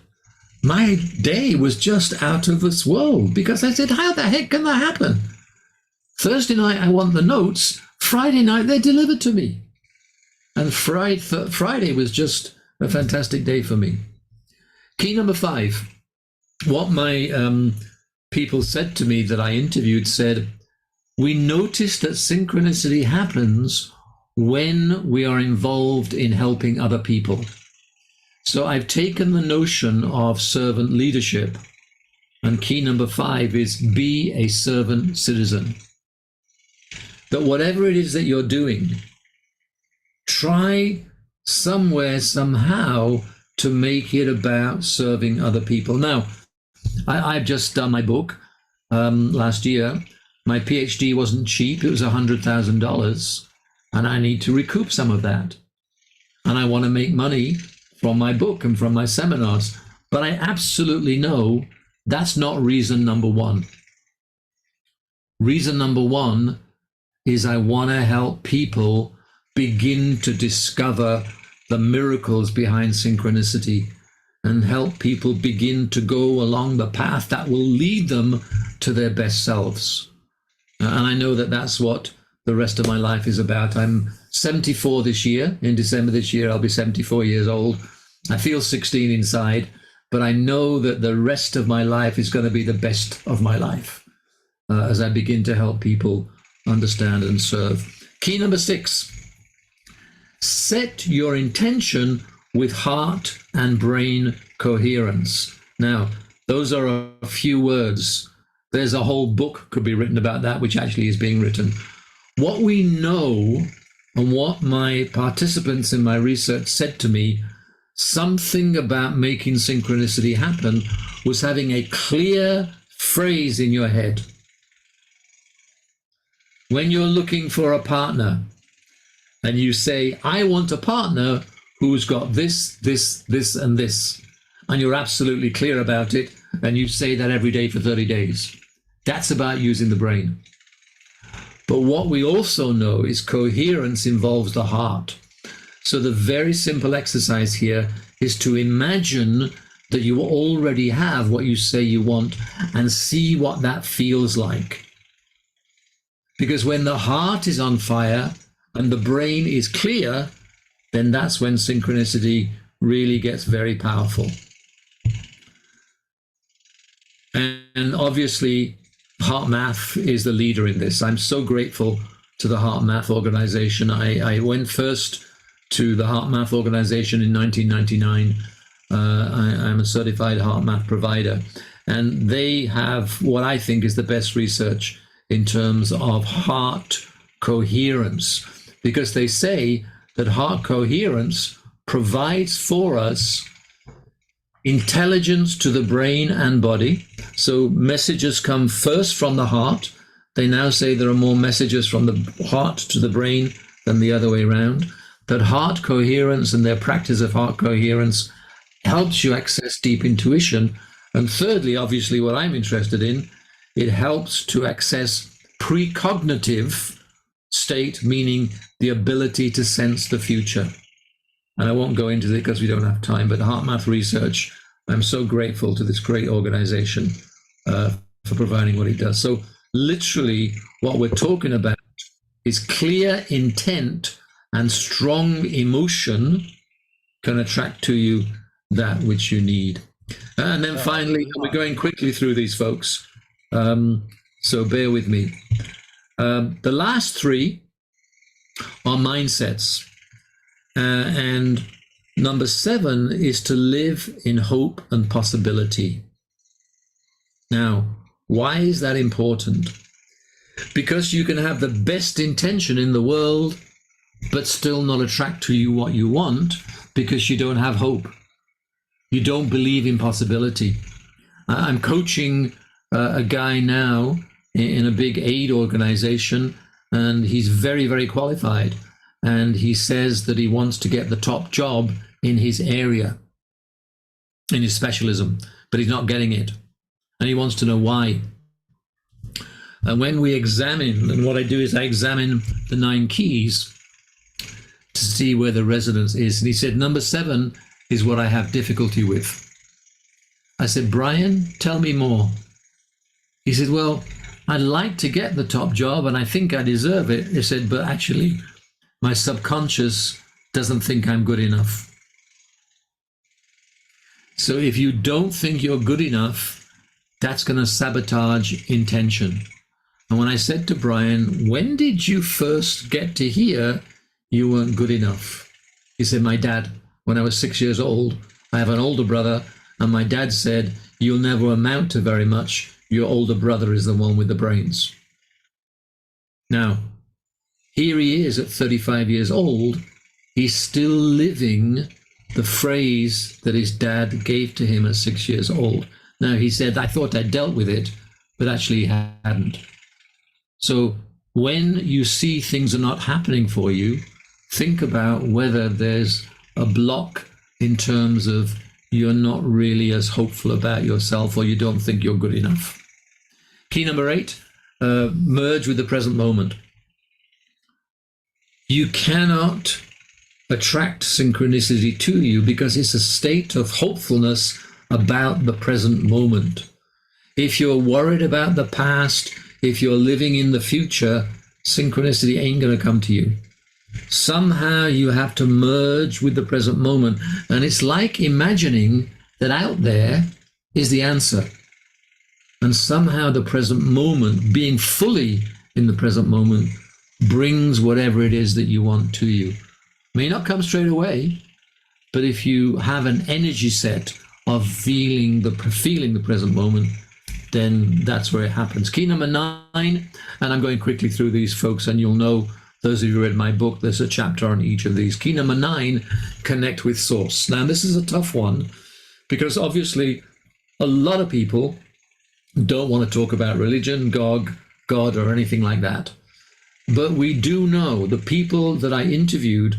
my day was just out of this world because I said, how the heck can that happen? Thursday night, I want the notes. Friday night, they're delivered to me. And Friday was just a fantastic day for me. Key number 5, what my people said to me that I interviewed said, we notice that synchronicity happens when we are involved in helping other people. So I've taken the notion of servant leadership, and key number 5 is be a servant citizen. That whatever it is that you're doing, try somewhere, somehow, to make it about serving other people. Now, I've just done my book last year. My PhD wasn't cheap. It was $100,000, and I need to recoup some of that. And I want to make money from my book and from my seminars. But I absolutely know that's not reason number 1. Reason number 1 is I want to help people begin to discover the miracles behind synchronicity and help people begin to go along the path that will lead them to their best selves. And I know that that's what the rest of my life is about. I'm 74 this year. In December this year, I'll be 74 years old. I feel 16 inside, but I know that the rest of my life is going to be the best of my life as I begin to help people understand and serve. Key number 6, set your intention with heart and brain coherence. Now, those are a few words. There's a whole book could be written about that, which actually is being written. What we know and what my participants in my research said to me, something about making synchronicity happen was having a clear phrase in your head. When you're looking for a partner and you say, I want a partner who's got this, this, this, and this, and you're absolutely clear about it, and you say that every day for 30 days. That's about using the brain. But what we also know is coherence involves the heart. So the very simple exercise here is to imagine that you already have what you say you want and see what that feels like. Because when the heart is on fire and the brain is clear, then that's when synchronicity really gets very powerful. And obviously, HeartMath is the leader in this. I'm so grateful to the HeartMath organization. I went first to the HeartMath organization in 1999. I'm a certified HeartMath provider, and they have what I think is the best research in terms of heart coherence, because they say that heart coherence provides for us intelligence to the brain and body. So messages come first from the heart. They now say there are more messages from the heart to the brain than the other way around. That heart coherence and their practice of heart coherence helps you access deep intuition. And thirdly, obviously, what I'm interested in, it helps to access precognitive state, meaning the ability to sense the future. And I won't go into it because we don't have time, but HeartMath Research, I'm so grateful to this great organization for providing what it does. So literally what we're talking about is clear intent and strong emotion can attract to you that which you need. And then finally, we're going quickly through these, folks, so bear with me. The last 3 are mindsets. And number 7 is to live in hope and possibility. Now, why is that important? Because you can have the best intention in the world, but still not attract to you what you want because you don't have hope. You don't believe in possibility. I'm coaching a guy now in a big aid organization, and he's very, very qualified. And he says that he wants to get the top job in his area, in his specialism, but he's not getting it. And he wants to know why. And when we examine, and what I do is I examine the 9 keys to see where the resonance is. And he said, number 7 is what I have difficulty with. I said, Brian, tell me more. He said, well, I'd like to get the top job and I think I deserve it. He said, but actually, my subconscious doesn't think I'm good enough. So if you don't think you're good enough, that's going to sabotage intention. And when I said to Brian, when did you first get to hear you weren't good enough? He said, my dad, when I was 6 years old, I have an older brother, and my dad said, you'll never amount to very much. Your older brother is the one with the brains. Now, here he is at 35 years old. He's still living the phrase that his dad gave to him at 6 years old. Now, he said, I thought I dealt with it, but actually he hadn't. So when you see things are not happening for you, think about whether there's a block in terms of you're not really as hopeful about yourself, or you don't think you're good enough. Key number 8, merge with the present moment. You cannot attract synchronicity to you because it's a state of hopefulness about the present moment. If you're worried about the past, if you're living in the future, synchronicity ain't going to come to you. Somehow you have to merge with the present moment. And it's like imagining that out there is the answer. And somehow the present moment, being fully in the present moment, brings whatever it is that you want to you. May not come straight away, but if you have an energy set of feeling the present moment, then that's where it happens. Key number 9, and I'm going quickly through these, folks, and you'll know, those of you who read my book, there's a chapter on each of these. Key number 9, connect with source. Now, this is a tough one because obviously a lot of people don't want to talk about religion, God, or anything like that. But we do know the people that I interviewed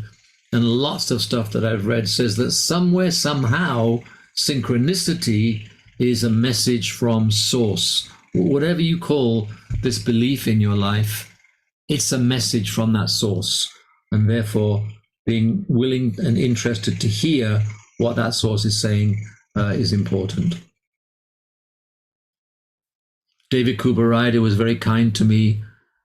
and lots of stuff that I've read says that somewhere, somehow, synchronicity is a message from source. Whatever you call this belief in your life, it's a message from that source. And therefore, being willing and interested to hear what that source is saying is important. David Kuber-Ryder was very kind to me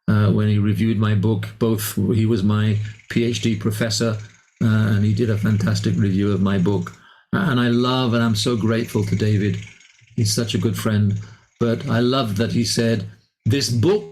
when he reviewed my book. Both, he was my PhD professor, and he did a fantastic review of my book. And I love, and I'm so grateful to David. He's such a good friend. But I love that he said, this book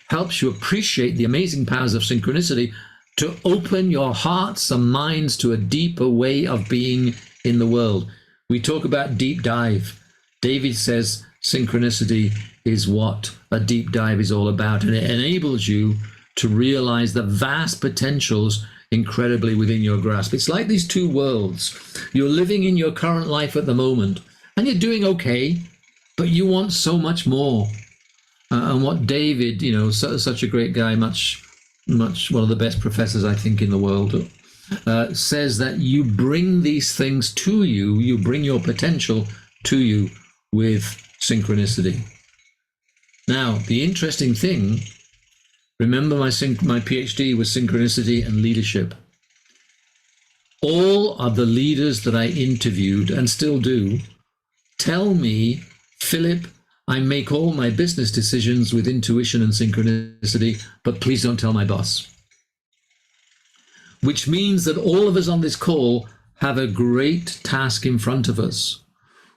helps you appreciate the amazing powers of synchronicity to open your hearts and minds to a deeper way of being in the world. We talk about deep dive. David says synchronicity is what a deep dive is all about, and it enables you to realize the vast potentials incredibly within your grasp. It's like these two worlds. You're living in your current life at the moment, and you're doing okay, but you want so much more. And what David, such a great guy, much one of the best professors I think in the world, says that you bring these things to you, you bring your potential to you with synchronicity. Now, the interesting thing, remember my PhD was synchronicity and leadership. All of the leaders that I interviewed, and still do, tell me, Philip, I make all my business decisions with intuition and synchronicity, but please don't tell my boss. Which means that all of us on this call have a great task in front of us.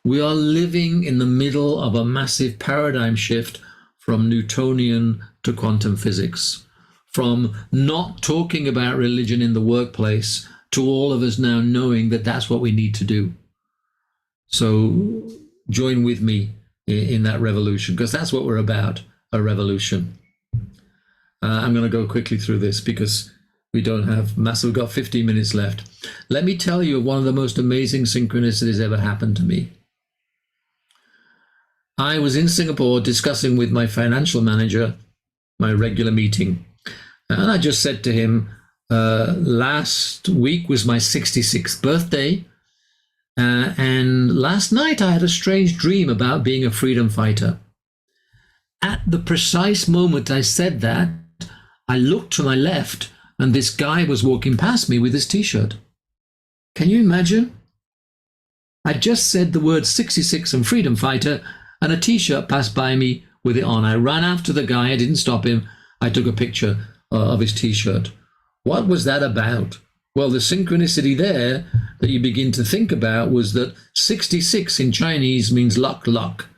We are living in the middle of a massive paradigm shift from Newtonian to quantum physics, from not talking about religion in the workplace to all of us now knowing that that's what we need to do. So join with me in that revolution, because that's what we're about, a revolution. I'm going to go quickly through this because we don't have we've got 15 minutes left. Let me tell you one of the most amazing synchronicities ever happened to me. I was in Singapore discussing with my financial manager, my regular meeting, and I just said to him, last week was my 66th birthday, and last night I had a strange dream about being a freedom fighter. At the precise moment I said that, I looked to my left, and this guy was walking past me with his T-shirt. Can you imagine? I just said the word 66 and freedom fighter, and a T-shirt passed by me with it on. I ran after the guy. I didn't stop him. I took a picture of his T-shirt. What was that about? Well, the synchronicity there that you begin to think about was that 66 in Chinese means luck, luck.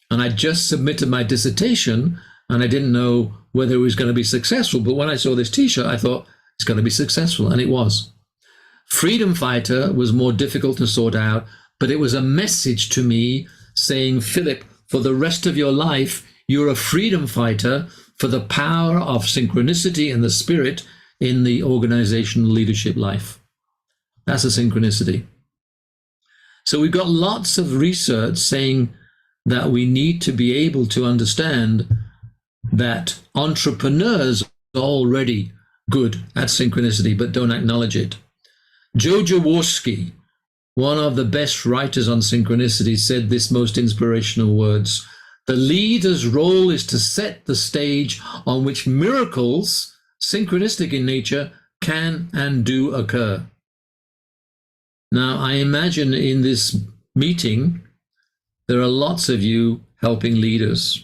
And I just submitted my dissertation, and I didn't know whether it was going to be successful. But when I saw this T-shirt, I thought it's going to be successful, and it was. Freedom fighter was more difficult to sort out, but it was a message to me saying, Philip, for the rest of your life, you're a freedom fighter for the power of synchronicity and the spirit in the organizational leadership life. That's a synchronicity. So we've got lots of research saying that we need to be able to understand that entrepreneurs are already good at synchronicity, but don't acknowledge it. Joe Jaworski, one of the best writers on synchronicity, said this most inspirational words: the leader's role is to set the stage on which miracles, synchronistic in nature, can and do occur. Now, I imagine in this meeting, there are lots of you helping leaders,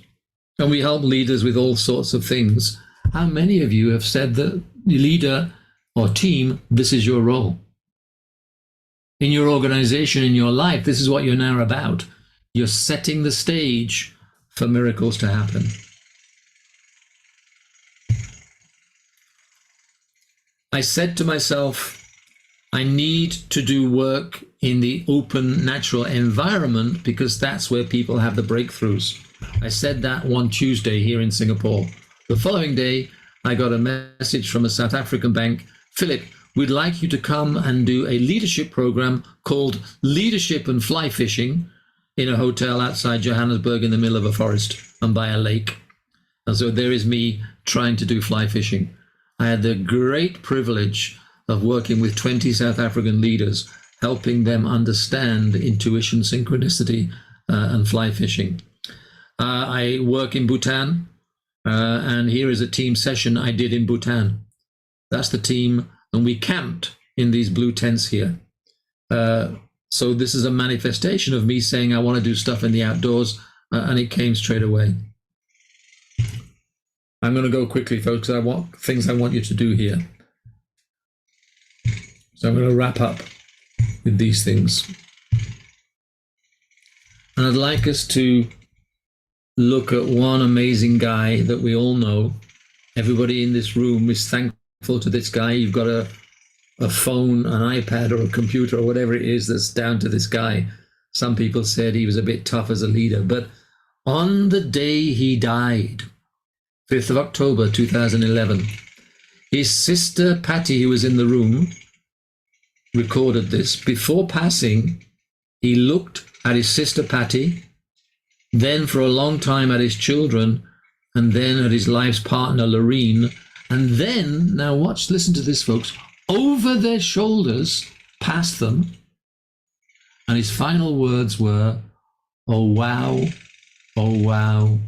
and we help leaders with all sorts of things. How many of you have said that leader or team, this is your role? In your organization, in your life, this is what you're now about. You're setting the stage for miracles to happen. I said to myself, I need to do work in the open, natural environment because that's where people have the breakthroughs. I said that one Tuesday here in Singapore. The following day, I got a message from a South African bank. Philip, we'd like you to come and do a leadership program called Leadership and Fly Fishing in a hotel outside Johannesburg in the middle of a forest and by a lake. And so there is me trying to do fly fishing. I had the great privilege of working with 20 South African leaders, helping them understand intuition, synchronicity, and fly fishing. I work in Bhutan, and here is a team session I did in Bhutan. That's the team, and we camped in these blue tents here. So this is a manifestation of me saying I want to do stuff in the outdoors, and it came straight away. I'm going to go quickly, folks, because I want things I want you to do here. So I'm going to wrap up with these things. And I'd like us to look at one amazing guy that we all know. Everybody in this room is thankful to this guy. You've got a phone, an iPad, or a computer, or whatever it is that's down to this guy. Some people said he was a bit tough as a leader, but on the day he died, 5th of October 2011, his sister Patty, who was in the room, recorded this. Before passing, he looked at his sister Patty, then for a long time at his children, and then at his life's partner Lorene, and then, now watch, listen to this, folks, over their shoulders, past them, and his final words were, oh wow, oh wow,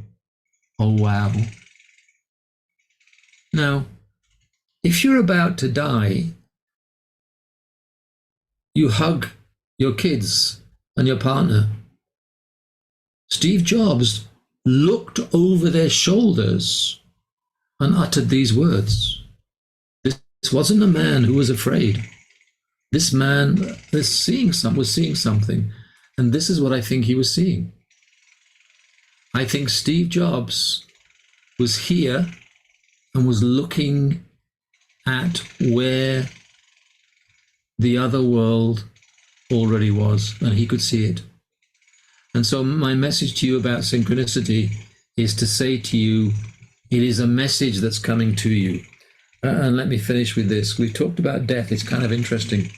oh wow. Now, if you're about to die, you hug your kids and your partner. Steve Jobs looked over their shoulders and uttered these words. This wasn't a man who was afraid. This man was seeing something, and this is what I think he was seeing. I think Steve Jobs was here and was looking at where the other world already was, and he could see it. And so my message to you about synchronicity is to say to you, it is a message that's coming to you. And let me finish with this. We've talked about death. It's kind of interesting.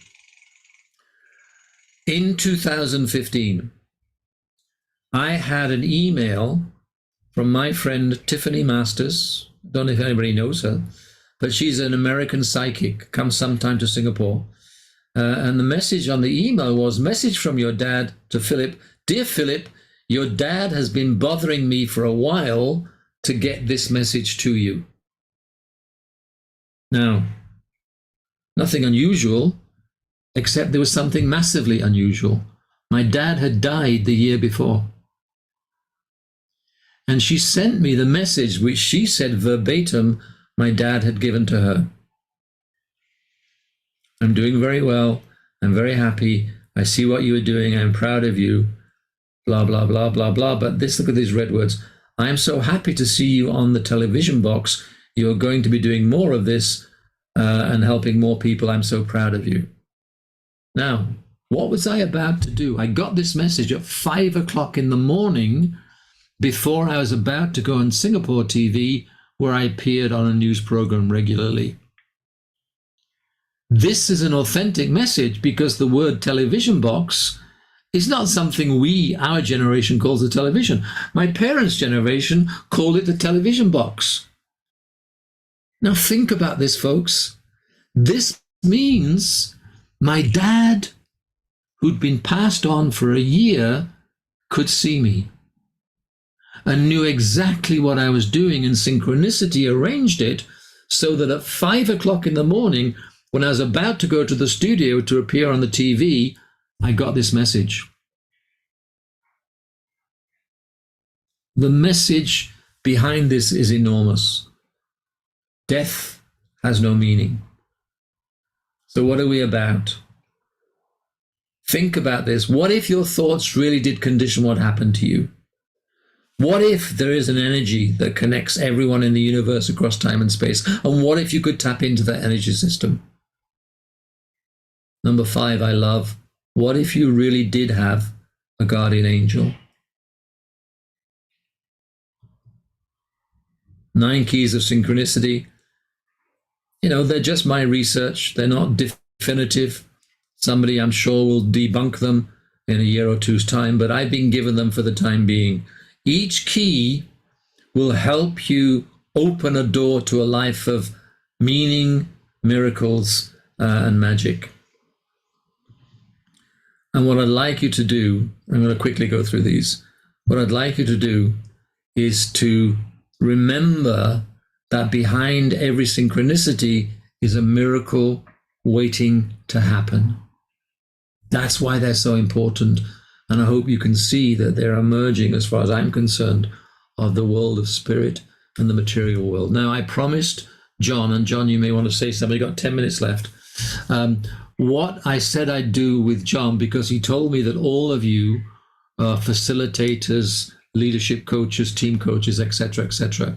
In 2015, I had an email from my friend Tiffany Masters. I don't know if anybody knows her, but she's an American psychic, comes sometime to Singapore. And the message on the email was, message from your dad to Philip. Dear Philip, your dad has been bothering me for a while to get this message to you. Now, nothing unusual, except there was something massively unusual. My dad had died the year before. And she sent me the message which she said verbatim my dad had given to her. I'm doing very well. I'm very happy. I see what you are doing. I'm proud of you. Blah, blah, blah, blah, blah. But look at these red words. I am so happy to see you on the television box. You're going to be doing more of this and helping more people. I'm so proud of you. Now, what was I about to do? I got this message at 5 o'clock in the morning before I was about to go on Singapore TV, where I appeared on a news program regularly. This is an authentic message because the word television box is not something our generation calls a television. My parents' generation called it the television box. Now think about this, folks. This means my dad, who'd been passed on for a year, could see me and knew exactly what I was doing, and Synchronicity arranged it so that at 5 o'clock in the morning, when I was about to go to the studio to appear on the TV, I got this message. The message behind this is enormous. Death has no meaning. So what are we about? Think about this. What if your thoughts really did condition what happened to you? What if there is an energy that connects everyone in the universe across time and space? And what if you could tap into that energy system? Number 5, I love. What if you really did have a guardian angel? 9 keys of synchronicity. You know, they're just my research. They're not definitive. Somebody, I'm sure, will debunk them in a year or two's time, but I've been given them for the time being. Each key will help you open a door to a life of meaning, miracles, and magic. And what I'd like you to do, I'm going to quickly go through these. What I'd like you to do is to remember that behind every synchronicity is a miracle waiting to happen. That's why they're so important. And I hope you can see that they're emerging, as far as I'm concerned, of the world of spirit and the material world. Now, I promised John, and John, you may want to say something. We've got 10 minutes left. What I said I'd do with John, because he told me that all of you are facilitators, leadership coaches, team coaches, etc., etc.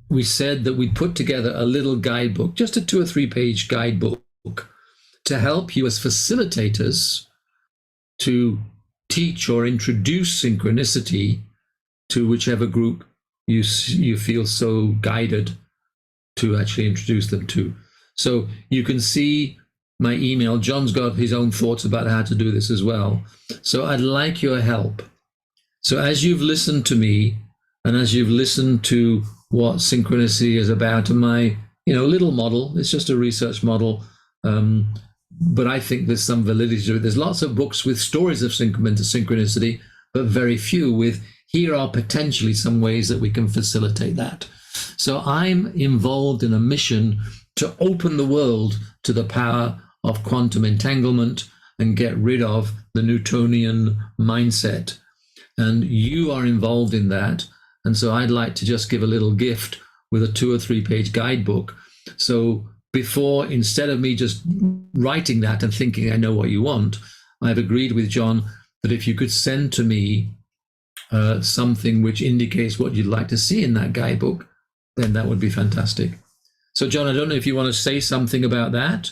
We said that we'd put together a little guidebook, just a 2 or 3 page guidebook, to help you as facilitators to teach or introduce synchronicity to whichever group you feel so guided to actually introduce them to. So you can see my email. John's got his own thoughts about how to do this as well. So I'd like your help. So as you've listened to me, and as you've listened to what synchronicity is about, and my little model, it's just a research model, but I think there's some validity to it. There's lots of books with stories of synchronicity, but very few with, here are potentially some ways that we can facilitate that. So I'm involved in a mission to open the world to the power of quantum entanglement and get rid of the Newtonian mindset. And you are involved in that. And so I'd like to just give a little gift with a 2 or 3 page guidebook. So before, instead of me just writing that and thinking I know what you want, I've agreed with John that if you could send to me something which indicates what you'd like to see in that guidebook, then that would be fantastic. So John, I don't know if you want to say something about that,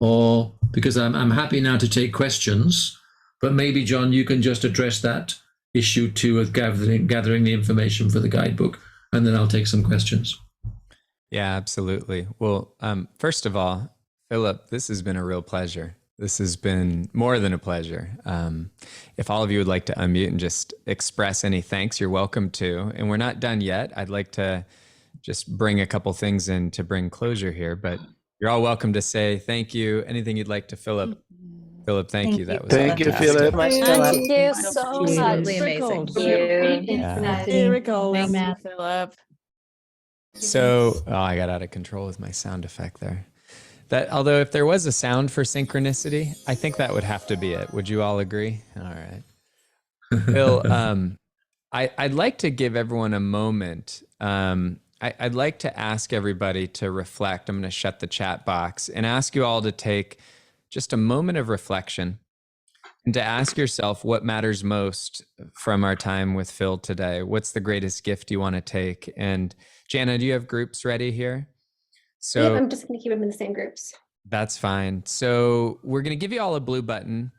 or because I'm happy now to take questions, but maybe John, you can just address that issue too, of gathering the information for the guidebook, and then I'll take some questions. Yeah, absolutely. Well, first of all, Philip, this has been a real pleasure. This has been more than a pleasure. If all of you would like to unmute and just express any thanks, you're welcome to. And we're not done yet. I'd like to just bring a couple things in to bring closure here, but you're all welcome to say thank you. Anything you'd like to Philip. Philip, thank you. That was Thank you, fantastic. Philip. Thank you so much. Absolutely amazing. Yeah. Miracles, Philip. So, I got out of control with my sound effect there. That, although if there was a sound for synchronicity, I think that would have to be it. Would you all agree? All right. Phil, I'd like to give everyone a moment. I'd like to ask everybody to reflect. I'm going to shut the chat box and ask you all to take just a moment of reflection and to ask yourself what matters most from our time with Phil today. What's the greatest gift you want to take? And Jana, do you have groups ready here? So I'm just going to keep them in the same groups. That's fine. So we're going to give you all a blue button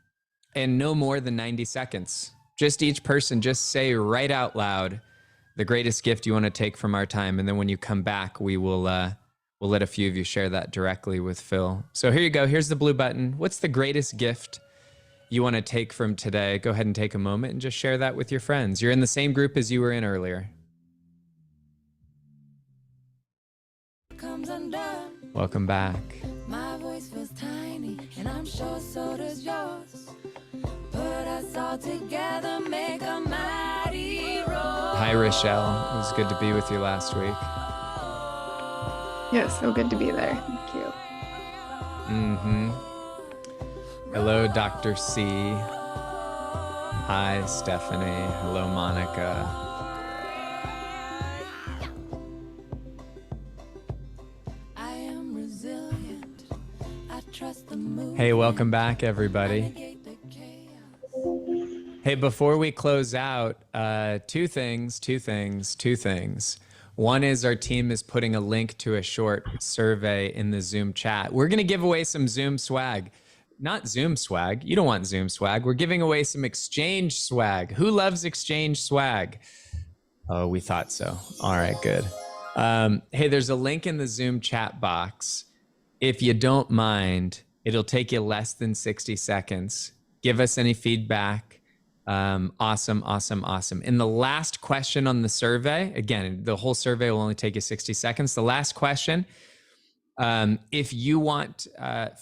and no more than 90 seconds. Just each person, just say right out loud the greatest gift you want to take from our time. And then when you come back, we'll let a few of you share that directly with Phil. So here you go. Here's the blue button. What's the greatest gift you want to take from today? Go ahead and take a moment and just share that with your friends. You're in the same group as you were in earlier. Comes undone. Welcome back. My voice feels tiny, and I'm sure so does yours. Put us all together, make a mighty roar. Hi, Rochelle. It was good to be with you last week. Yeah, so good to be there. Thank you. Mm-hmm. Hello, Dr. C. Hi, Stephanie. Hello, Monica. I am resilient. I trust the moon. Hey, welcome back, everybody. Hey, before we close out, two things. One is our team is putting a link to a short survey in the Zoom chat. We're going to give away some Zoom swag. Not Zoom swag. You don't want Zoom swag. We're giving away some Exchange swag. Who loves Exchange swag? Oh, we thought so. All right, good. Hey, there's a link in the Zoom chat box. If you don't mind, it'll take you less than 60 seconds. Give us any feedback. Awesome. And the last question on the survey, again, the whole survey will only take you 60 seconds. The last question, if you want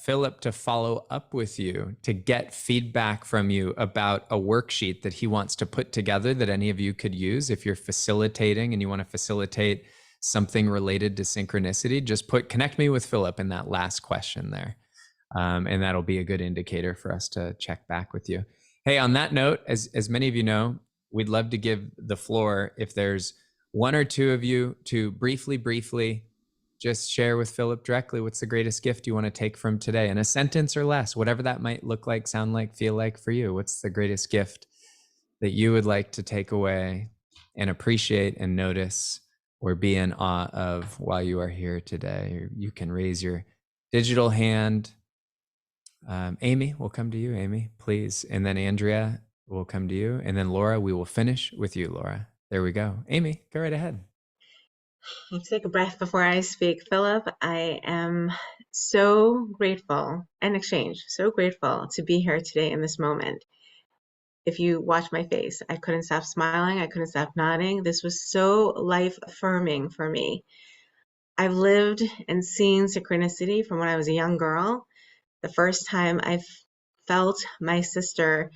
Philip to follow up with you to get feedback from you about a worksheet that he wants to put together that any of you could use, if you're facilitating and you want to facilitate something related to synchronicity, just connect me with Philip in that last question there. And that'll be a good indicator for us to check back with you. Hey, on that note, as many of you know, we'd love to give the floor, if there's one or two of you, to briefly just share with Philip directly what's the greatest gift you want to take from today, in a sentence or less, whatever that might look like, sound like, feel like for you. What's the greatest gift that you would like to take away and appreciate and notice or be in awe of while you are here today? You can raise your digital hand. Amy, we'll come to you, Amy, please. And then Andrea, we'll come to you. And then Laura, we will finish with you, Laura. There we go. Amy, go right ahead. I'll take a breath before I speak. Philip, I am so grateful, and Exchange, so grateful to be here today in this moment. If you watch my face, I couldn't stop smiling. I couldn't stop nodding. This was so life affirming for me. I've lived and seen synchronicity from when I was a young girl. The first time I felt my sister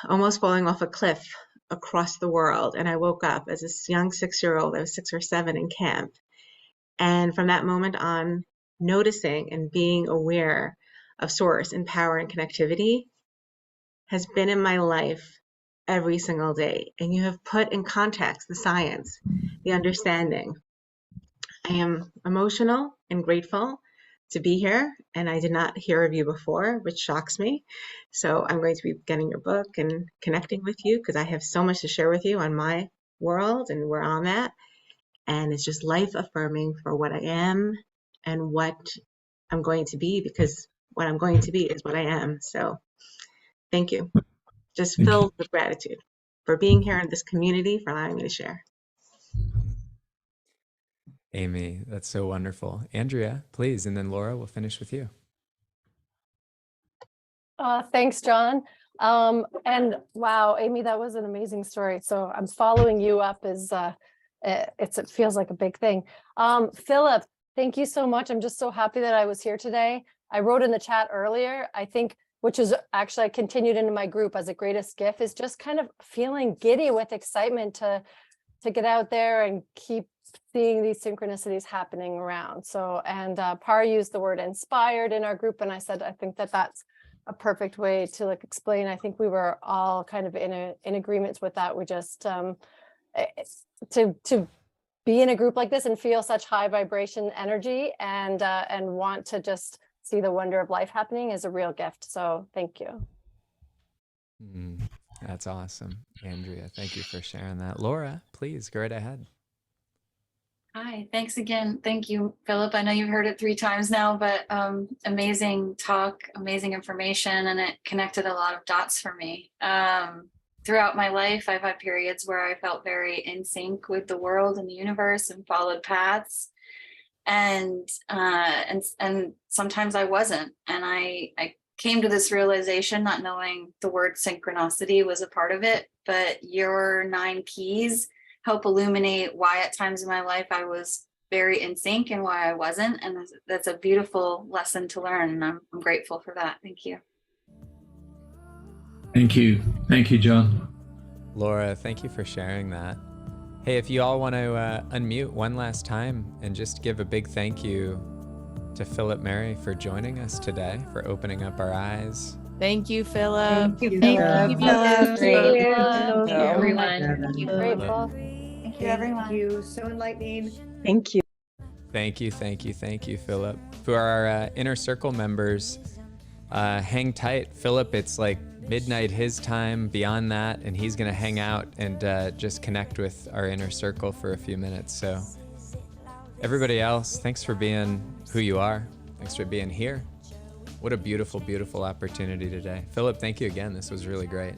almost falling off a cliff across the world, and I woke up as a young 6-year-old. I was 6 or 7 in camp. And from that moment on, noticing and being aware of source and power and connectivity has been in my life every single day. And you have put in context the science, the understanding. I am emotional and grateful to be here, and I did not hear of you before, which shocks me. So I'm going to be getting your book and connecting with you because I have so much to share with you on my world and where I'm at. And it's just life affirming for what I am and what I'm going to be, because what I'm going to be is what I am. So thank you. Just filled with gratitude for being here in this community, for allowing me to share. Amy, that's so wonderful. Andrea, please. And then Laura, we'll finish with you. Thanks, John. And wow, Amy, that was an amazing story. So I'm following you up as it feels like a big thing. Philip, thank you so much. I'm just so happy that I was here today. I wrote in the chat earlier, I think, which is actually I continued into my group as a greatest gift, is just kind of feeling giddy with excitement to get out there and keep seeing these synchronicities happening around. So, and Par used the word inspired in our group, and I said, I think that that's a perfect way to explain. I think we were all kind of in agreement with that. We just to be in a group like this and feel such high vibration energy and want to just see the wonder of life happening is a real gift. So thank you. That's awesome. Andrea, thank you for sharing that. Laura, please go right ahead. Hi, thanks again. Thank you, Philip. I know you've heard it 3 times now, but amazing talk, amazing information, and it connected a lot of dots for me. Throughout my life, I've had periods where I felt very in sync with the world and the universe and followed paths. And sometimes I wasn't. And I came to this realization, not knowing the word synchronicity was a part of it, but your 9 Ps help illuminate why at times in my life I was very in sync and why I wasn't. And that's a beautiful lesson to learn. And I'm grateful for that. Thank you. Thank you. Thank you, John. Laura, thank you for sharing that. Hey, if you all want to unmute one last time and just give a big thank you to Philip Mary for joining us today, for opening up our eyes. Thank you, Philip. Thank you, Thank Philip. you, Philip. Philip. Thank you, everyone. Philip. Grateful. Thank you, everyone. Thank you. So enlightening. Thank you. Thank you, thank you, thank you, Philip. For our Inner Circle members, hang tight. Philip, it's like midnight his time, beyond that, and he's going to hang out and just connect with our Inner Circle for a few minutes. So everybody else, thanks for being who you are. Thanks for being here. What a beautiful, beautiful opportunity today. Philip, thank you again. This was really great.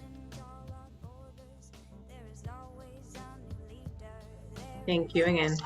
Thank you again.